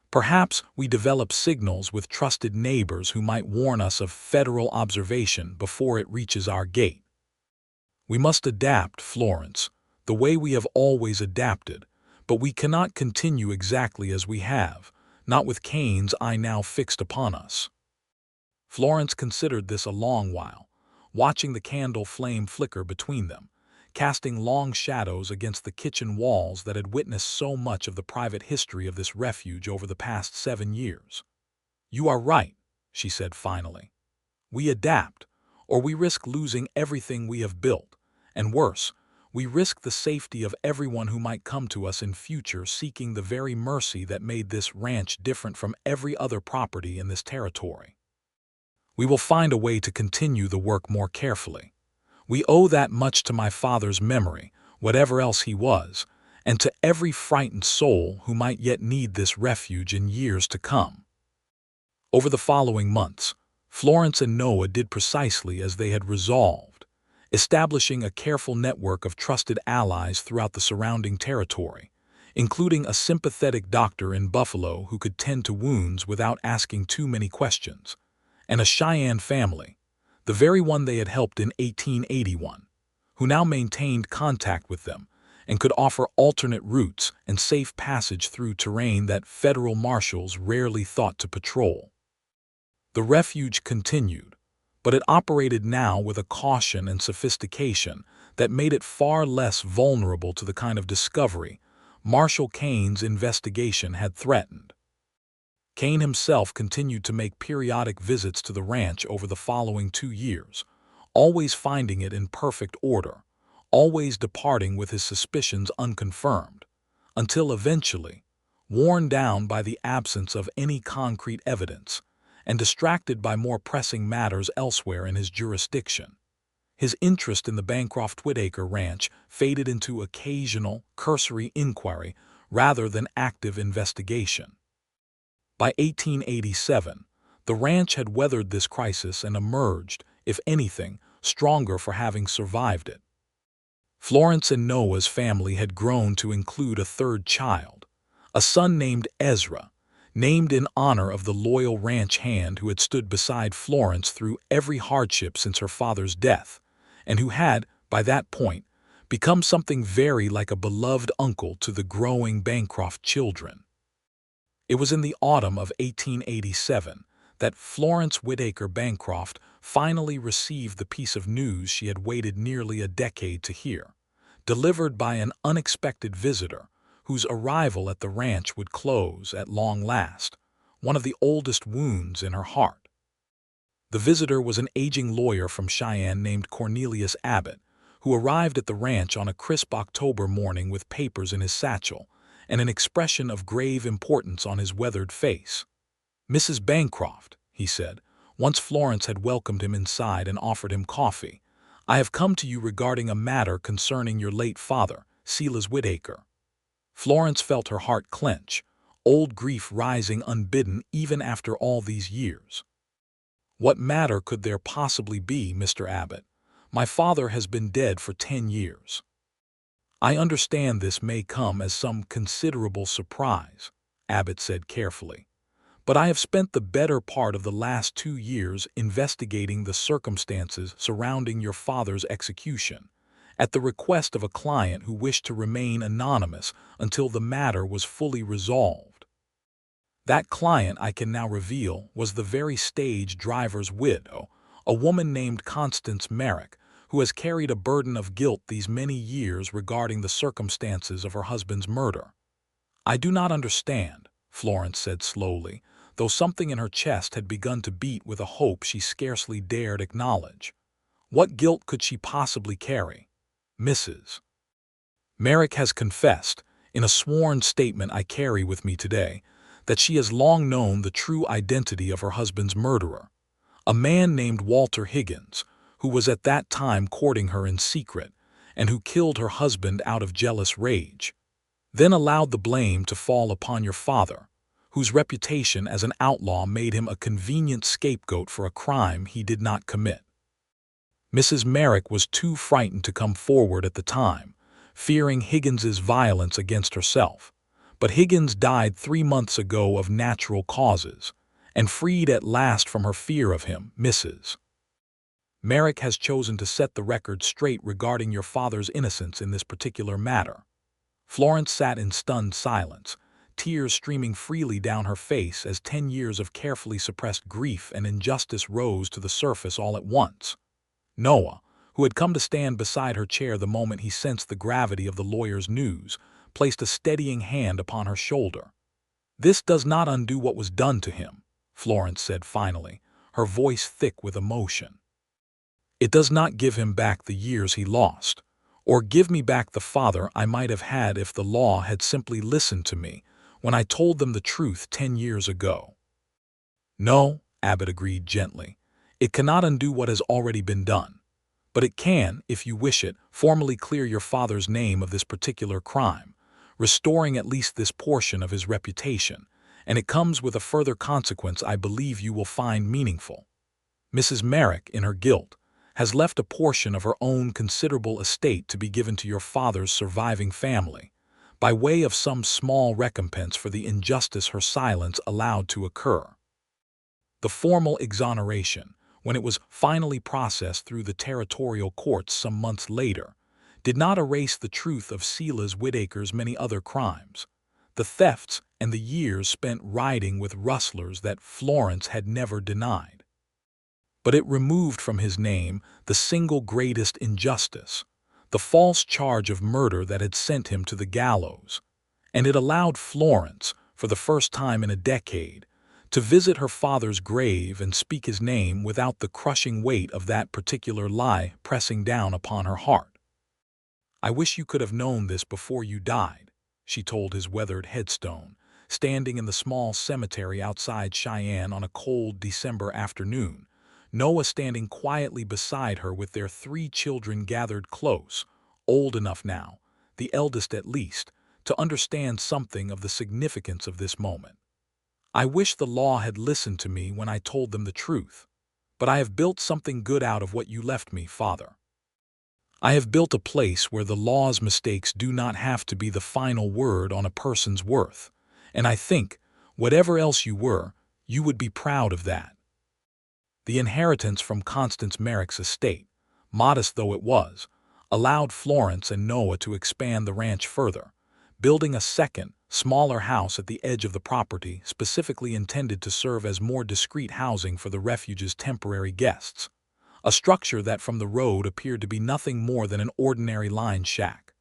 Perhaps we develop signals with trusted neighbors who might warn us of federal observation before it reaches our gate. We must adapt, Florence, the way we have always adapted, but we cannot continue exactly as we have, not with Kane's eye now fixed upon us." Florence considered this a long while, watching the candle flame flicker between them, casting long shadows against the kitchen walls that had witnessed so much of the private history of this refuge over the past 7 years. "You are right," she said finally. "We adapt, or we risk losing everything we have built, and worse, we risk the safety of everyone who might come to us in future seeking the very mercy that made this ranch different from every other property in this territory. We will find a way to continue the work more carefully. We owe that much to my father's memory, whatever else he was, and to every frightened soul who might yet need this refuge in years to come." Over the following months, Florence and Noah did precisely as they had resolved, establishing a careful network of trusted allies throughout the surrounding territory, including a sympathetic doctor in Buffalo who could tend to wounds without asking too many questions, and a Cheyenne family, the very one they had helped in 1881, who now maintained contact with them and could offer alternate routes and safe passage through terrain that federal marshals rarely thought to patrol. The refuge continued, but it operated now with a caution and sophistication that made it far less vulnerable to the kind of discovery Marshal Kane's investigation had threatened. Kane himself continued to make periodic visits to the ranch over the following 2 years, always finding it in perfect order, always departing with his suspicions unconfirmed, until eventually, worn down by the absence of any concrete evidence, and distracted by more pressing matters elsewhere in his jurisdiction, his interest in the Bancroft Whitaker ranch faded into occasional, cursory inquiry rather than active investigation. By 1887, the ranch had weathered this crisis and emerged, if anything, stronger for having survived it. Florence and Noah's family had grown to include a third child, a son named Ezra, named in honor of the loyal ranch hand who had stood beside Florence through every hardship since her father's death, and who had, by that point, become something very like a beloved uncle to the growing Bancroft children. It was in the autumn of 1887 that Florence Whitaker Bancroft finally received the piece of news she had waited nearly a decade to hear, delivered by an unexpected visitor whose arrival at the ranch would close at long last one of the oldest wounds in her heart. The visitor was an aging lawyer from Cheyenne named Cornelius Abbott, who arrived at the ranch on a crisp October morning with papers in his satchel and an expression of grave importance on his weathered face. "Mrs. Bancroft," he said, once Florence had welcomed him inside and offered him coffee, "I have come to you regarding a matter concerning your late father, Silas Whitaker." Florence felt her heart clench, old grief rising unbidden even after all these years. "What matter could there possibly be, Mr. Abbott? My father has been dead for 10 years. "I understand this may come as some considerable surprise," Abbott said carefully, "but I have spent the better part of the last 2 years investigating the circumstances surrounding your father's execution, at the request of a client who wished to remain anonymous until the matter was fully resolved. That client, I can now reveal, was the very stage driver's widow, a woman named Constance Merrick, who has carried a burden of guilt these many years regarding the circumstances of her husband's murder." "I do not understand," Florence said slowly, though something in her chest had begun to beat with a hope she scarcely dared acknowledge. "What guilt could she possibly carry?" "Mrs. Merrick has confessed, in a sworn statement I carry with me today, that she has long known the true identity of her husband's murderer, a man named Walter Higgins, who was at that time courting her in secret, and who killed her husband out of jealous rage, then allowed the blame to fall upon your father, whose reputation as an outlaw made him a convenient scapegoat for a crime he did not commit. Mrs. Merrick was too frightened to come forward at the time, fearing Higgins's violence against herself, but Higgins died 3 months ago of natural causes, and freed at last from her fear of him, Mrs. Merrick has chosen to set the record straight regarding your father's innocence in this particular matter." Florence sat in stunned silence, tears streaming freely down her face as 10 years of carefully suppressed grief and injustice rose to the surface all at once. Noah, who had come to stand beside her chair the moment he sensed the gravity of the lawyer's news, placed a steadying hand upon her shoulder. "This does not undo what was done to him," Florence said finally, her voice thick with emotion. "It does not give him back the years he lost, or give me back the father I might have had if the law had simply listened to me when I told them the truth 10 years ago." "No," Abbott agreed gently, "it cannot undo what has already been done. But it can, if you wish it, formally clear your father's name of this particular crime, restoring at least this portion of his reputation, and it comes with a further consequence I believe you will find meaningful. Mrs. Merrick, in her guilt, has left a portion of her own considerable estate to be given to your father's surviving family, by way of some small recompense for the injustice her silence allowed to occur. The formal exoneration, when it was finally processed through the territorial courts some months later, did not erase the truth of Silas Whitaker's many other crimes, the thefts and the years spent riding with rustlers that Florence had never denied. But it removed from his name the single greatest injustice, the false charge of murder that had sent him to the gallows, and it allowed Florence, for the first time in a decade, to visit her father's grave and speak his name without the crushing weight of that particular lie pressing down upon her heart. "I wish you could have known this before you died," she told his weathered headstone, standing in the small cemetery outside Cheyenne on a cold December afternoon, Noah standing quietly beside her with their 3 children gathered close, old enough now, the eldest at least, to understand something of the significance of this moment. "I wish the law had listened to me when I told them the truth, but I have built something good out of what you left me, Father. I have built a place where the law's mistakes do not have to be the final word on a person's worth, and I think, whatever else you were, you would be proud of that." The inheritance from Constance Merrick's estate, modest though it was, allowed Florence and Noah to expand the ranch further, building a second, smaller house at the edge of the property specifically intended to serve as more discreet housing for the Refuge's temporary guests, a structure that from the road appeared to be nothing more than an ordinary line shack,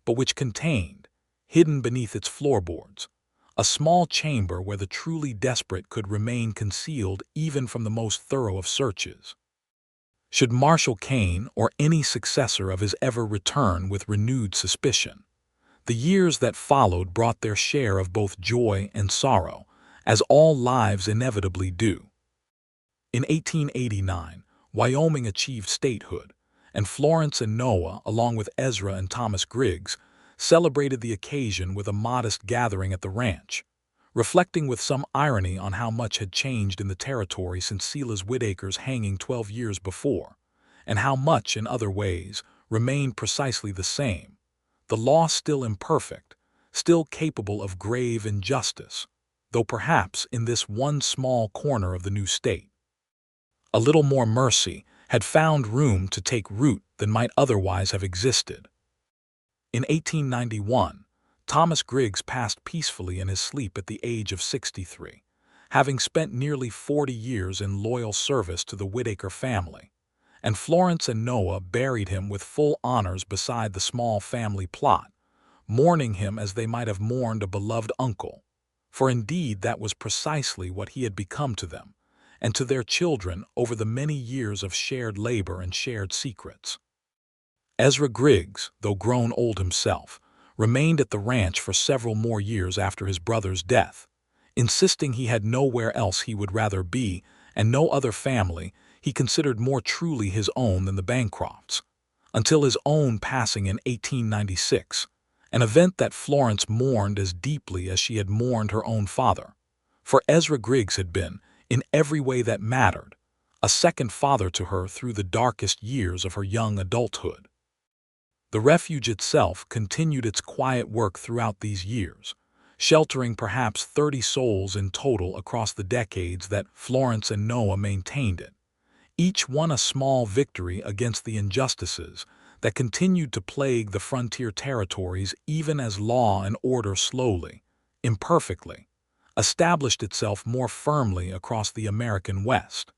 but which contained, hidden beneath its floorboards, a small chamber where the truly desperate could remain concealed even from the most thorough of searches. Should Marshal Kane or any successor of his ever return with renewed suspicion? The years that followed brought their share of both joy and sorrow, as all lives inevitably do. In 1889, Wyoming achieved statehood, and Florence and Noah, along with Ezra and Thomas Griggs, celebrated the occasion with a modest gathering at the ranch, reflecting with some irony on how much had changed in the territory since Silas Whitaker's hanging 12 years before, and how much, in other ways, remained precisely the same. The law still imperfect, still capable of grave injustice, though perhaps in this one small corner of the new state. A little more mercy had found room to take root than might otherwise have existed. In 1891, Thomas Griggs passed peacefully in his sleep at the age of 63, having spent nearly 40 years in loyal service to the Whitaker family, and Florence and Noah buried him with full honors beside the small family plot, mourning him as they might have mourned a beloved uncle, for indeed that was precisely what he had become to them, and to their children over the many years of shared labor and shared secrets. Ezra Griggs, though grown old himself, remained at the ranch for several more years after his brother's death, insisting he had nowhere else he would rather be, and no other family he considered more truly his own than the Bancrofts, until his own passing in 1896, an event that Florence mourned as deeply as she had mourned her own father. For Ezra Griggs had been, in every way that mattered, a second father to her through the darkest years of her young adulthood. The Refuge itself continued its quiet work throughout these years, sheltering perhaps 30 souls in total across the decades that Florence and Noah maintained it, each one a small victory against the injustices that continued to plague the frontier territories even as law and order slowly, imperfectly, established itself more firmly across the American West.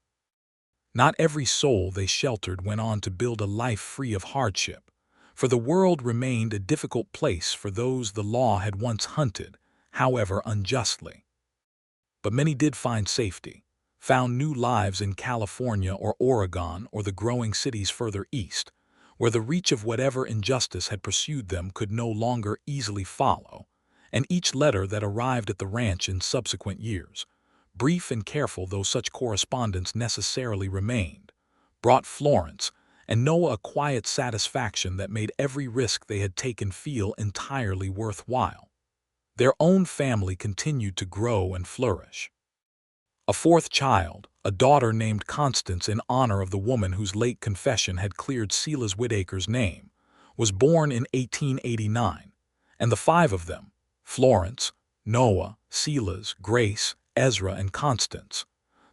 Not every soul they sheltered went on to build a life free of hardship, for the world remained a difficult place for those the law had once hunted, however unjustly. But many did find safety, found new lives in California or Oregon or the growing cities further east, where the reach of whatever injustice had pursued them could no longer easily follow, and each letter that arrived at the ranch in subsequent years, brief and careful though such correspondence necessarily remained, brought Florence and Noah a quiet satisfaction that made every risk they had taken feel entirely worthwhile. Their own family continued to grow and flourish. A fourth child, a daughter named Constance in honor of the woman whose late confession had cleared Silas Whitaker's name, was born in 1889, and the five of them, Florence, Noah, Silas, Grace, Ezra, and Constance,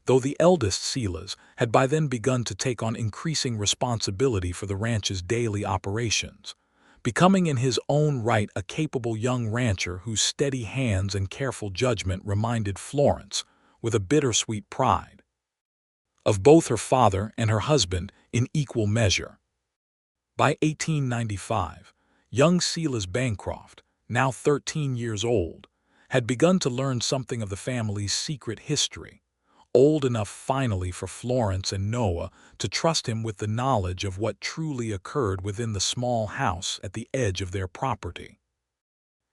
though the eldest, Silas, had by then begun to take on increasing responsibility for the ranch's daily operations, becoming in his own right a capable young rancher whose steady hands and careful judgment reminded Florence, with a bittersweet pride, of both her father and her husband in equal measure. By 1895, young Silas Bancroft, now 13 years old, had begun to learn something of the family's secret history, old enough finally for Florence and Noah to trust him with the knowledge of what truly occurred within the small house at the edge of their property.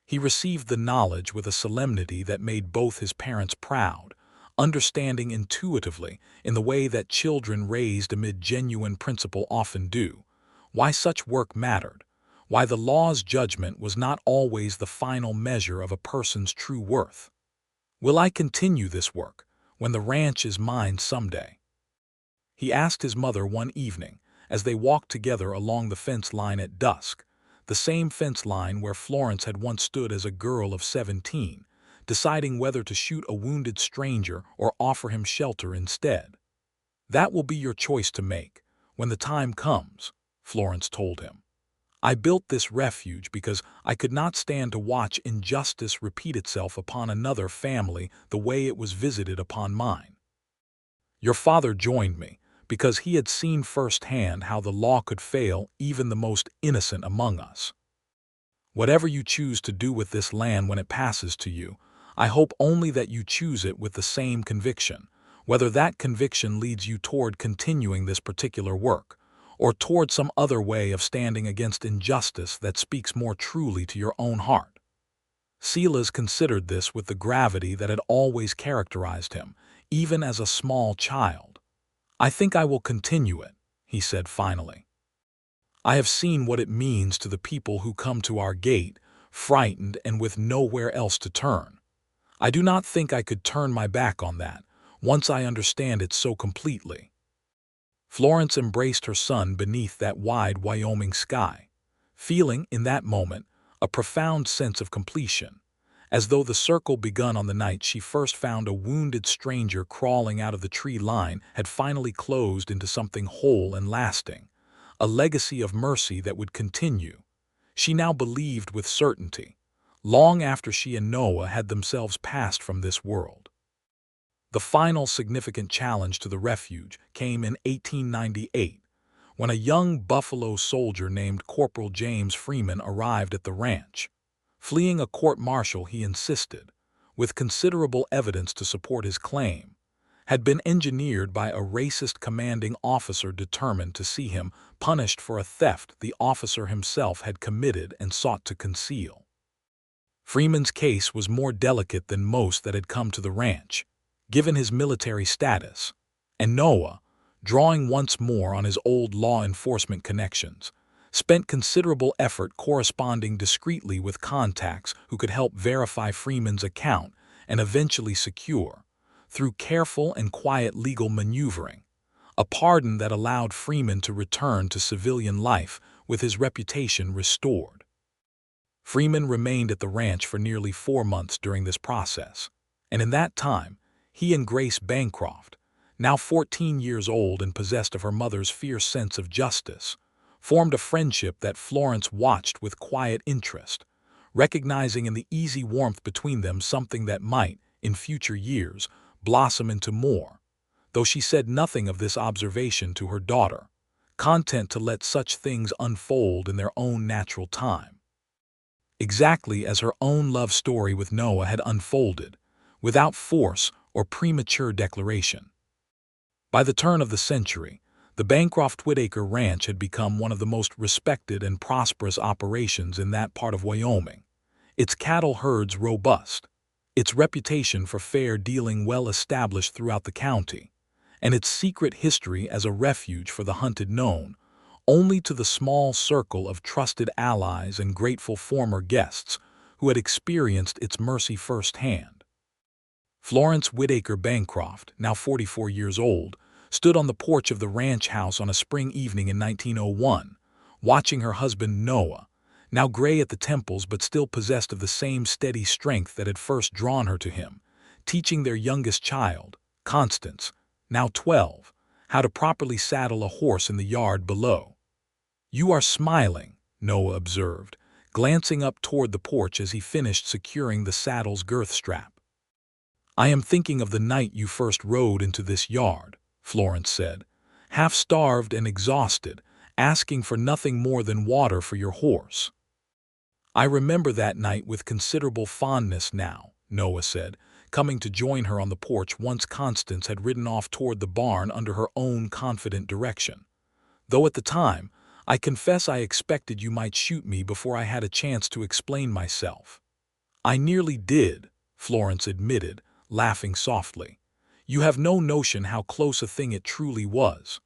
He received the knowledge with a solemnity that made both his parents proud, understanding intuitively, in the way that children raised amid genuine principle often do, why such work mattered, why the law's judgment was not always the final measure of a person's true worth. "Will I continue this work when the ranch is mine someday?" he asked his mother one evening as they walked together along the fence line at dusk, the same fence line where Florence had once stood as a girl of 17, deciding whether to shoot a wounded stranger or offer him shelter instead. "That will be your choice to make, when the time comes," Florence told him. "I built this refuge because I could not stand to watch injustice repeat itself upon another family the way it was visited upon mine. Your father joined me because he had seen firsthand how the law could fail even the most innocent among us. Whatever you choose to do with this land when it passes to you, I hope only that you choose it with the same conviction, whether that conviction leads you toward continuing this particular work, or toward some other way of standing against injustice that speaks more truly to your own heart. Silas considered this with the gravity that had always characterized him, even as a small child. "I think I will continue it," he said finally. "I have seen what it means to the people who come to our gate, frightened and with nowhere else to turn. I do not think I could turn my back on that, once I understand it so completely." Florence embraced her son beneath that wide Wyoming sky, feeling, in that moment, a profound sense of completion, as though the circle begun on the night she first found a wounded stranger crawling out of the tree line had finally closed into something whole and lasting, a legacy of mercy that would continue. She now believed with certainty, long after she and Noah had themselves passed from this world. The final significant challenge to the Refuge came in 1898, when a young Buffalo soldier named Corporal James Freeman arrived at the ranch. Fleeing a court-martial, he insisted, with considerable evidence to support his claim, had been engineered by a racist commanding officer determined to see him punished for a theft the officer himself had committed and sought to conceal. Freeman's case was more delicate than most that had come to the ranch, given his military status, and Noah, drawing once more on his old law enforcement connections, spent considerable effort corresponding discreetly with contacts who could help verify Freeman's account and eventually secure, through careful and quiet legal maneuvering, a pardon that allowed Freeman to return to civilian life with his reputation restored. Freeman remained at the ranch for nearly 4 months during this process, and in that time, he and Grace Bancroft, now 14 years old and possessed of her mother's fierce sense of justice, formed a friendship that Florence watched with quiet interest, recognizing in the easy warmth between them something that might, in future years, blossom into more, though she said nothing of this observation to her daughter, content to let such things unfold in their own natural time. Exactly as her own love story with Noah had unfolded, without force or premature declaration. By the turn of the century, the Bancroft Whitaker Ranch had become one of the most respected and prosperous operations in that part of Wyoming, its cattle herds robust, its reputation for fair dealing well established throughout the county, and its secret history as a refuge for the hunted known only to the small circle of trusted allies and grateful former guests who had experienced its mercy firsthand. Florence Whitaker Bancroft, now 44 years old, stood on the porch of the ranch house on a spring evening in 1901, watching her husband Noah, now gray at the temples but still possessed of the same steady strength that had first drawn her to him, teaching their youngest child, Constance, now 12, how to properly saddle a horse in the yard below. "You are smiling," Noah observed, glancing up toward the porch as he finished securing the saddle's girth strap. "I am thinking of the night you first rode into this yard," Florence said, half-starved and exhausted, asking for nothing more than water for your horse. "I remember that night with considerable fondness now," Noah said, coming to join her on the porch once Constance had ridden off toward the barn under her own confident direction. "Though at the time, I confess I expected you might shoot me before I had a chance to explain myself." "I nearly did," Florence admitted, laughing softly. "You have no notion how close a thing it truly was."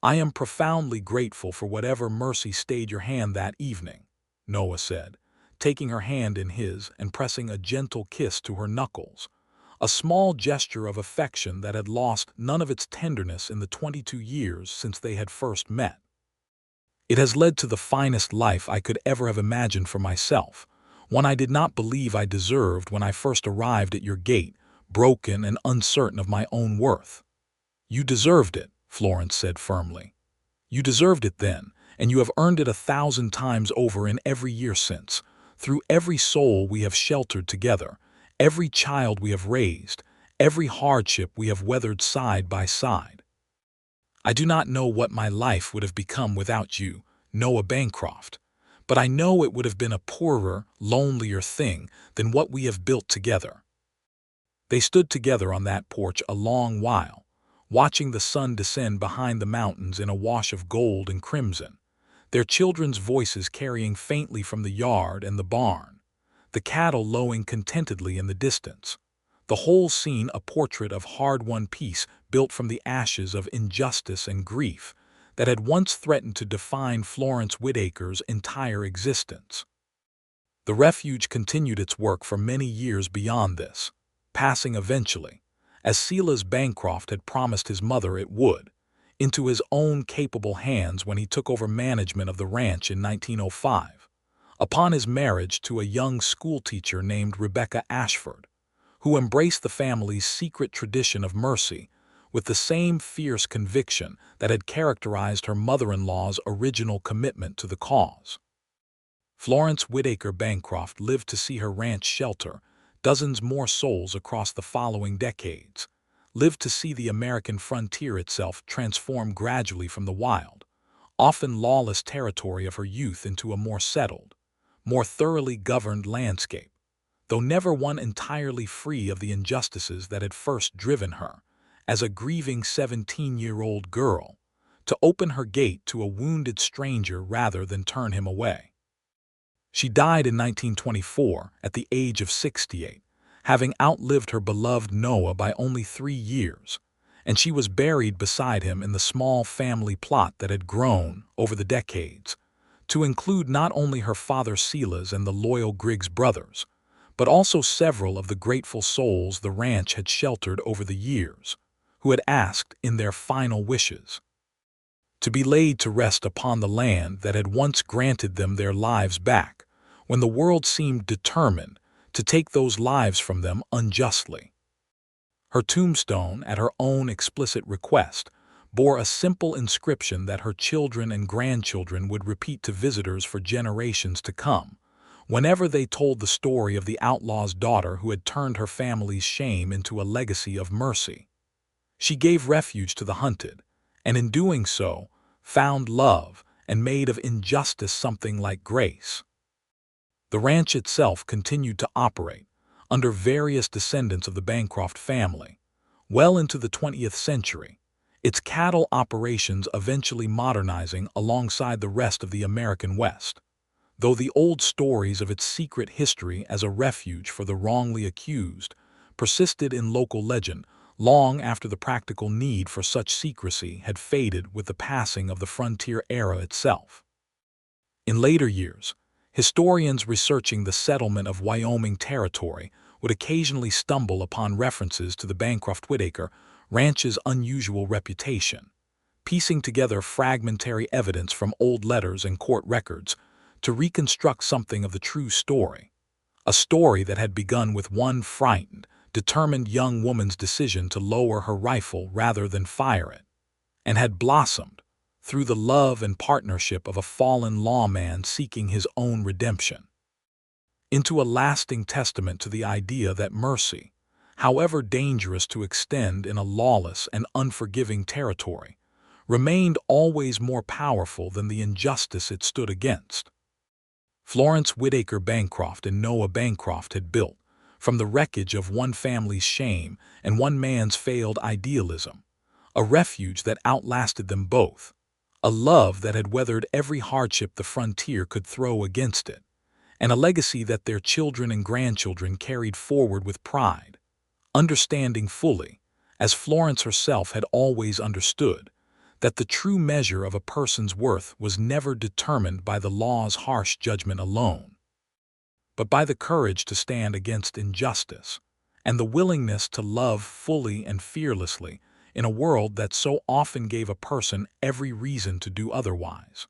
"I am profoundly grateful for whatever mercy stayed your hand that evening," Noah said, taking her hand in his and pressing a gentle kiss to her knuckles, a small gesture of affection that had lost none of its tenderness in the 22 years since they had first met. "It has led to the finest life I could ever have imagined for myself, one I did not believe I deserved when I first arrived at your gate, broken and uncertain of my own worth." "You deserved it," Florence said firmly. "You deserved it then, and you have earned it 1,000 times over in every year since, through every soul we have sheltered together, every child we have raised, every hardship we have weathered side by side. I do not know what my life would have become without you, Noah Bancroft, but I know it would have been a poorer, lonelier thing than what we have built together." They stood together on that porch a long while, watching the sun descend behind the mountains in a wash of gold and crimson, their children's voices carrying faintly from the yard and the barn, the cattle lowing contentedly in the distance, the whole scene a portrait of hard-won peace built from the ashes of injustice and grief that had once threatened to define Florence Whitaker's entire existence. The Refuge continued its work for many years beyond this, passing eventually, as Silas Bancroft had promised his mother it would, into his own capable hands when he took over management of the ranch in 1905, upon his marriage to a young schoolteacher named Rebecca Ashford, who embraced the family's secret tradition of mercy with the same fierce conviction that had characterized her mother-in-law's original commitment to the cause. Florence Whitaker Bancroft lived to see her ranch shelter dozens more souls across the following decades, lived to see the American frontier itself transform gradually from the wild, often lawless territory of her youth into a more settled, more thoroughly governed landscape, though never one entirely free of the injustices that had first driven her, as a grieving 17-year-old girl, to open her gate to a wounded stranger rather than turn him away. She died in 1924 at the age of 68, having outlived her beloved Noah by only 3 years, and she was buried beside him in the small family plot that had grown over the decades, to include not only her father Silas and the loyal Griggs brothers, but also several of the grateful souls the ranch had sheltered over the years, who had asked in their final wishes to be laid to rest upon the land that had once granted them their lives back, when the world seemed determined to take those lives from them unjustly. Her tombstone, at her own explicit request, bore a simple inscription that her children and grandchildren would repeat to visitors for generations to come, whenever they told the story of the outlaw's daughter who had turned her family's shame into a legacy of mercy. She gave refuge to the hunted, and in doing so, found love and made of injustice something like grace. The ranch itself continued to operate, under various descendants of the Bancroft family, well into the 20th century, its cattle operations eventually modernizing alongside the rest of the American West, though the old stories of its secret history as a refuge for the wrongly accused persisted in local legend long after the practical need for such secrecy had faded with the passing of the frontier era itself. In later years, historians researching the settlement of Wyoming Territory would occasionally stumble upon references to the Bancroft-Whitaker ranch's unusual reputation, piecing together fragmentary evidence from old letters and court records to reconstruct something of the true story, a story that had begun with one frightened, determined young woman's decision to lower her rifle rather than fire it, and had blossomed through the love and partnership of a fallen lawman seeking his own redemption, into a lasting testament to the idea that mercy, however dangerous to extend in a lawless and unforgiving territory, remained always more powerful than the injustice it stood against. Florence Whitaker Bancroft and Noah Bancroft had built, from the wreckage of one family's shame and one man's failed idealism, a refuge that outlasted them both, a love that had weathered every hardship the frontier could throw against it, and a legacy that their children and grandchildren carried forward with pride, understanding fully, as Florence herself had always understood, that the true measure of a person's worth was never determined by the law's harsh judgment alone, but by the courage to stand against injustice and the willingness to love fully and fearlessly in a world that so often gave a person every reason to do otherwise.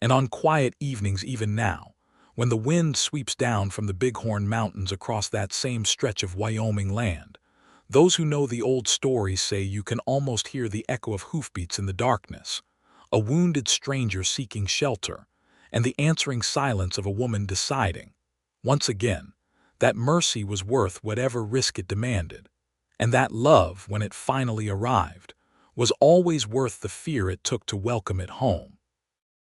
And on quiet evenings even now, when the wind sweeps down from the Bighorn Mountains across that same stretch of Wyoming land, those who know the old stories say you can almost hear the echo of hoofbeats in the darkness, a wounded stranger seeking shelter, and the answering silence of a woman deciding, once again, that mercy was worth whatever risk it demanded, and that love, when it finally arrived, was always worth the fear it took to welcome it home.